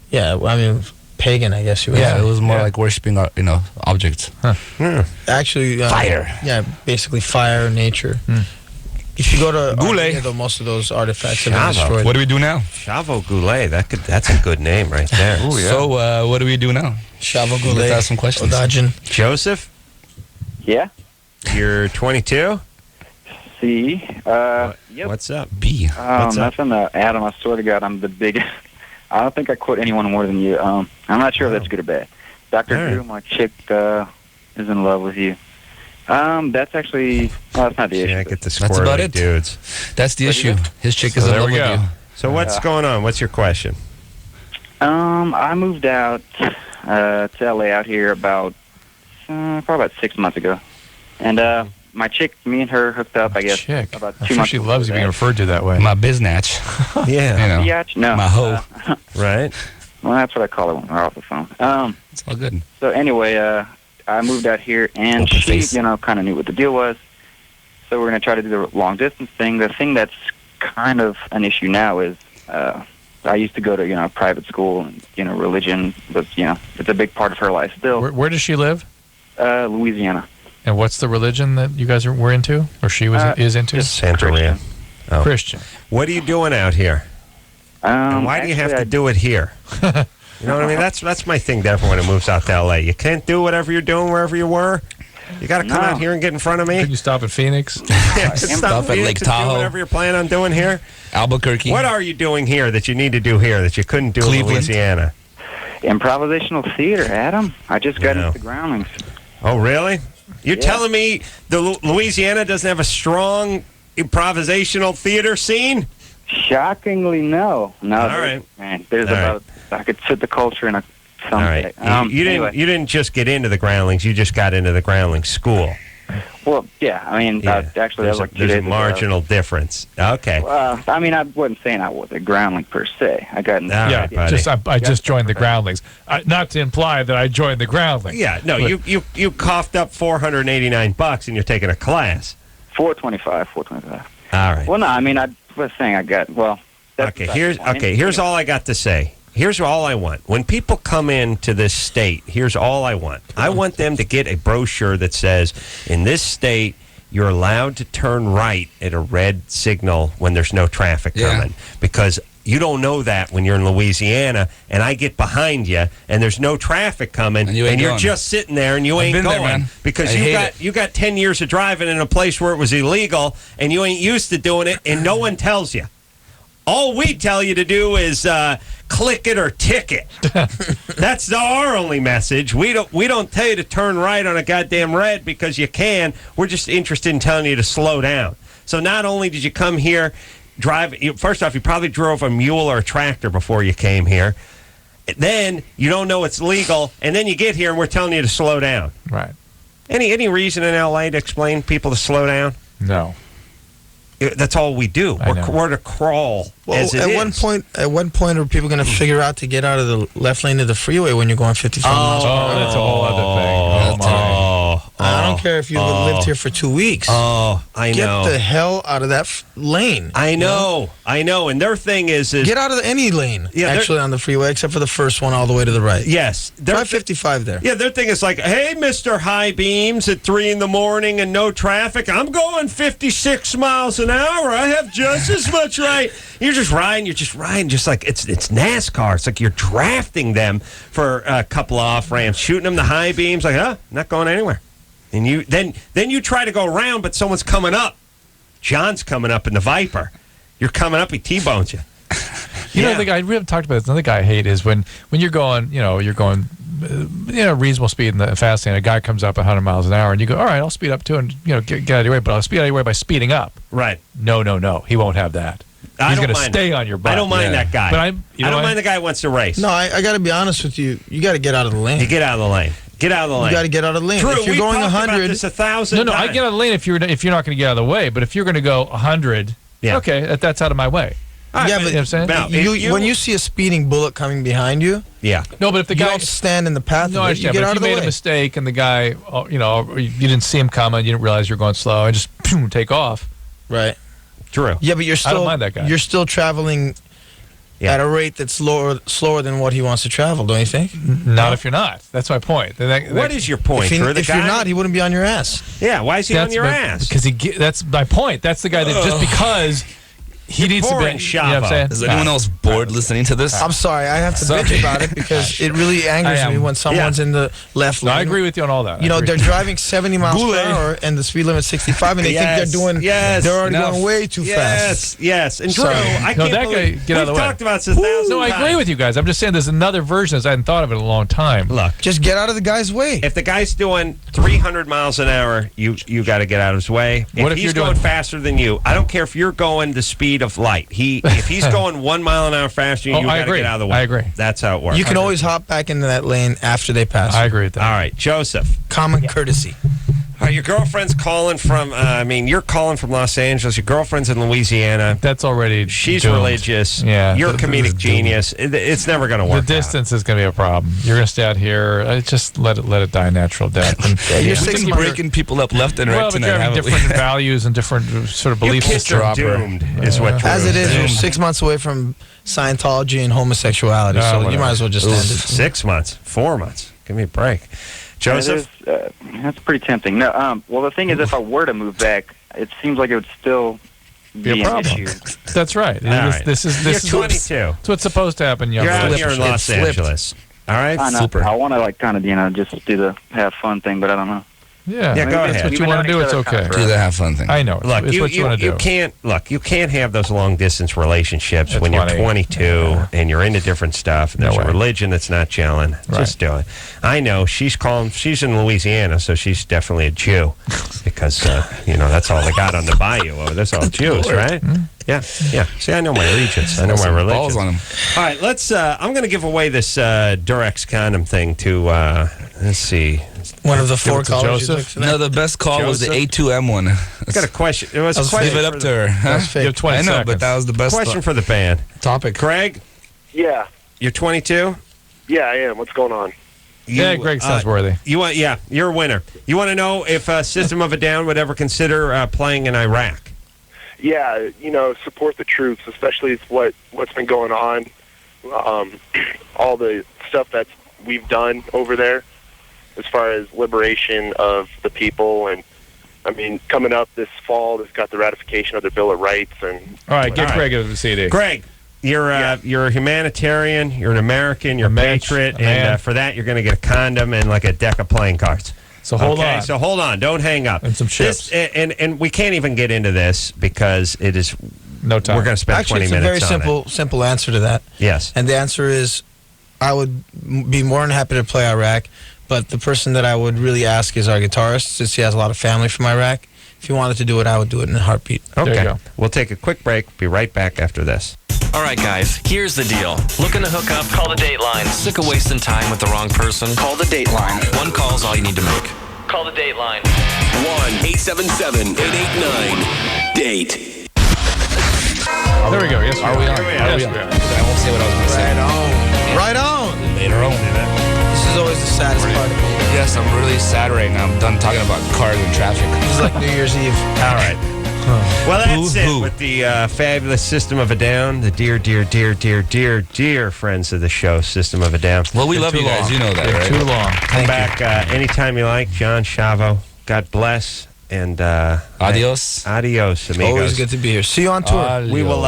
yeah. I mean, pagan, I guess you would Yeah, say. it was more like worshiping, objects. Actually, Fire. Yeah, basically fire, nature. If you go to Armenia, though, most of those artifacts have been Shavo. destroyed. What do we do now? Shavo Goulet. That's a good name right there. Ooh, yeah. So, what do we do now? Shavo Goulet. Let's ask some questions. Odadjian. Joseph, Yeah. you're 22. C. Yep. What's up? B. What's up? Nothing. Adam, I swear to God, I'm the biggest. I don't think I quote anyone more than you. I'm not sure if that's good or bad. Dr. All right. Drew, my chick is in love with you. That's actually, well, that's not the issue. Yeah, get the That's about squirrely it. dudes. That's the issue. His chick is So in there love we with go. you. So what's going on? What's your question? I moved out to LA out here about probably about 6 months ago, and my chick, me and her hooked up. I guess Chick. about 2 I'm sure months. she loves you being referred to that way. My biznatch. Yeah. You know, Biatch? No, my hoe. Right. Well, that's what I call it when we're off the phone. It's all good. So anyway, I moved out here, and Open she, face. kind of knew what the deal was. So we're going to try to do the long distance thing. The thing that's kind of an issue now is I used to go to private school, and religion was it's a big part of her life still. Where does she live? Louisiana. And what's the religion that you guys were into, or she is into? Santeria. Oh. Christian. What are you doing out here? And why do you have to do it here? You know what I mean? That's my thing. Definitely when it moves out to LA, you can't do whatever you're doing wherever you were. You got to come out here and get in front of me. Could you stop at Phoenix? Stop at Lake Do Tahoe. whatever you're planning on doing here. Albuquerque. What are you doing here that you need to do here that you couldn't do in Louisiana? Improvisational theater, Adam. I just got into the groundlings. Oh, really? You're telling me the Louisiana doesn't have a strong improvisational theater scene? Shockingly, no. No. All right. Man, there's All about I could fit the culture in a someday. All right. You anyway. didn't just get into the groundlings. You just got into the groundlings school. Well, yeah. I mean, actually, that was like 2 there's days a ago. marginal difference. Okay. I mean, I wasn't saying I was a groundling per se. I got into I just joined the groundlings. Not to imply that I joined the groundlings. Yeah, no, you coughed up $489 and you're taking a class. $425. All right. Well, no, I mean, I was saying I got That's here's all I got to say. Here's all I want. When people come into this state, here's all I want. I want them to get a brochure that says, in this state, you're allowed to turn right at a red signal when there's no traffic coming. Because you don't know that when you're in Louisiana, and I get behind you, and there's no traffic coming, and you're just sitting there, and you ain't going. Man. Because you got 10 years of driving in a place where it was illegal, and you ain't used to doing it, and no one tells you. All we tell you to do is click it or ticket. That's our only message. We don't tell you to turn right on a goddamn red because you can. We're just interested in telling you to slow down. So not only did you come here, first off, you probably drove a mule or a tractor before you came here. Then you don't know it's legal, and then you get here and we're telling you to slow down. Right. Any reason in LA to explain people to slow down? No. That's all we do. We're to crawl. Well, as it at is. one point, are people going to figure out to get out of the left lane of the freeway when you're going 55 miles per hour? That's a whole other thing. I don't care if you've lived here for 2 weeks. I know. Get the hell out of that lane. I know. And their thing is get out of any lane. Yeah, actually on the freeway, except for the first one all the way to the right. Yes, try 55 there. Yeah, their thing is like, hey, Mr. High Beams at 3 a.m. and no traffic. I'm going 56 miles an hour. I have just as much right. You're just riding, just like it's NASCAR. It's like you're drafting them for a couple of off ramps, shooting them the high beams, like, not going anywhere. And you then you try to go around, but someone's coming up. John's coming up in the Viper. You're coming up, he T-bones you. You know, the guy we haven't talked about this. Another guy I hate is when you're going, reasonable speed in the fast lane. A guy comes up 100 miles an hour, and you go, all right, I'll speed up too, and get out of your way. But I'll speed out of your way by speeding up. Right? No, he won't have that. He's going to stay on your butt. I don't mind that guy. But I don't mind the guy who wants to race. No, I got to be honest with you. You got to get out of the lane. You get out of the lane. Get out of the lane. You got to get out of the lane. True, if you're going 100, this 1,000 No, I get out of the lane if you're not going to get out of the way. But if you're going to go 100, okay, that's out of my way. Yeah, but you know what I'm saying? when you see a speeding bullet coming behind you, no, but if the guy don't stand in the path, no, of it, you get out of the way. If you made a mistake and the guy, you didn't see him coming, you didn't realize you're going slow, and just take off. Right. True. Yeah, but you're still. I don't mind that guy. You're still traveling at a rate that's slower than what he wants to travel, don't you think? Not if you're not. That's my point. What is your point? If you're not, he wouldn't be on your ass. Yeah, why is he on your ass? Because that's my point. That's the guy that just because he needs to be. boring, You know what I'm saying? Is anyone else bored listening to this? I'm sorry, I have to bitch about it because it really angers me when someone's in the left lane. I agree with you on all that. You know, they're driving 70 miles per hour and the speed limit's 65, and they think they're doing. They're already going way too fast. Yes. And Drew, I can't believe get out of the way. we've talked about this 1,000 No, I agree with you guys. I'm just saying there's another version. I hadn't thought of it in a long time. Look, just get out of the guy's way. If the guy's doing 300 miles an hour, you got to get out of his way. What if he's you're going doing faster than you? I don't care if you're going the speed of light. If he's going 1 mile an hour faster, you got to get out of the way. I agree. That's how it works. You can always hop back into that lane after they pass. I agree with that. All right, Joseph. Common courtesy. All right, your girlfriend's calling from. You're calling from Los Angeles. Your girlfriend's in Louisiana. That's already. She's doomed. religious. Yeah. You're a comedic genius. It's never going to work. The distance is going to be a problem. You're going to stay out here. Just let it die a natural death. And You're just breaking people up left and right but tonight. you're having different values and different sort of belief systems. Doomed is what. As it is, you're 6 months away from Scientology and homosexuality, so you might as well just end it. 6 months, 4 months. Give me a break. Joseph? That's pretty tempting. No, well, the thing is, if I were to move back, it seems like it would still be a problem. an issue. That's right. This You're is 22. It's what's supposed to happen. You're out here in Los Angeles. All right? I know. I want to kind of, just do the have fun thing, but I don't know. Yeah, go ahead. That's what you want to do. It's okay. Do the have fun thing. I know. Look, it's what you want to do. You can't have those long distance relationships when you're 22 and you're into different stuff. And there's a religion that's not gelling. Just do it. I know she's in Louisiana, so she's definitely a Jew because that's all they got on the bayou. That's all Jews, right? Yeah. See, I know my allegiance. I know my religion. Balls on them. All right, let's. I'm going to give away this Durex condom thing to. Let's see. One of the 4 callers. No, the best call was the A2M one. I got a question. It was a question. Give it up to her. That's fake. You have 20 I know, seconds. but that was the best Question for the band. Topic. Craig, Yeah. you're 22. Yeah, I am. What's going on? Greg sounds worthy. You're a winner. You want to know if System of a Down would ever consider playing in Iraq? Yeah, support the troops, especially what's been going on, all the stuff that we've done over there as far as liberation of the people. And, coming up this fall, they've got the ratification of the Bill of Rights. And All right, get Greg a CD. Greg, you're a humanitarian, you're an American, you're a patriot, and for that you're going to get a condom and like a deck of playing cards. So hold on. So hold on. Don't hang up. And some chips. And we can't even get into this because it is no time. We're going to spend 20 minutes on it. It's a very simple answer to that. Yes. And the answer is I would be more than happy to play Iraq, but the person that I would really ask is our guitarist, since he has a lot of family from Iraq. If he wanted to do it, I would do it in a heartbeat. Okay. There you go. We'll take a quick break. Be right back after this. All right, guys, here's the deal. Looking to hook up? Call the Dateline. Sick of wasting time with the wrong person? Call the Dateline. 1 call's all you need to make. Call the Dateline. 1-877-889-DATE. There we go. Yes, Are we on? Yes, we are. I won't say what I was going to say. Right on. Later on. This is always the saddest part of me. Yes, I'm really sad right now. I'm done talking about cars and traffic. This is like New Year's Eve. All right. Well, that's it with the fabulous System of a Down, the dear friends of the show, System of a Down. Well, we love you guys. You know that, right? Too long. Come back anytime you like. John Shavo, God bless. And adios. Adios, amigos. Always good to be here. See you on tour. Adios. We will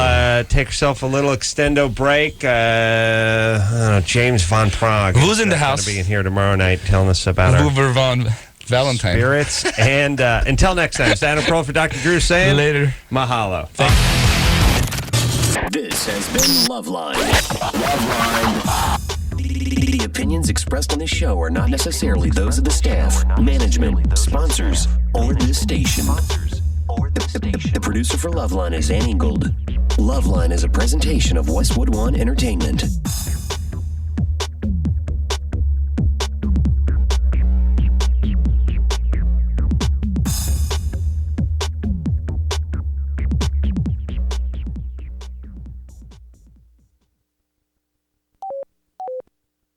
take ourselves a little extendo break. I don't know, James Von Prague. Who's in the house? Going to be in here tomorrow night telling us about our Hoover Von Valentine. spirits. And until next time, it's Adam Kroll for Dr. Drew saying Later. Mahalo. This has been LoveLine. LoveLine. The opinions expressed on this show are not necessarily those of the staff, management, sponsors, or this station. The producer for LoveLine is Ann Ingold. LoveLine is a presentation of Westwood One Entertainment.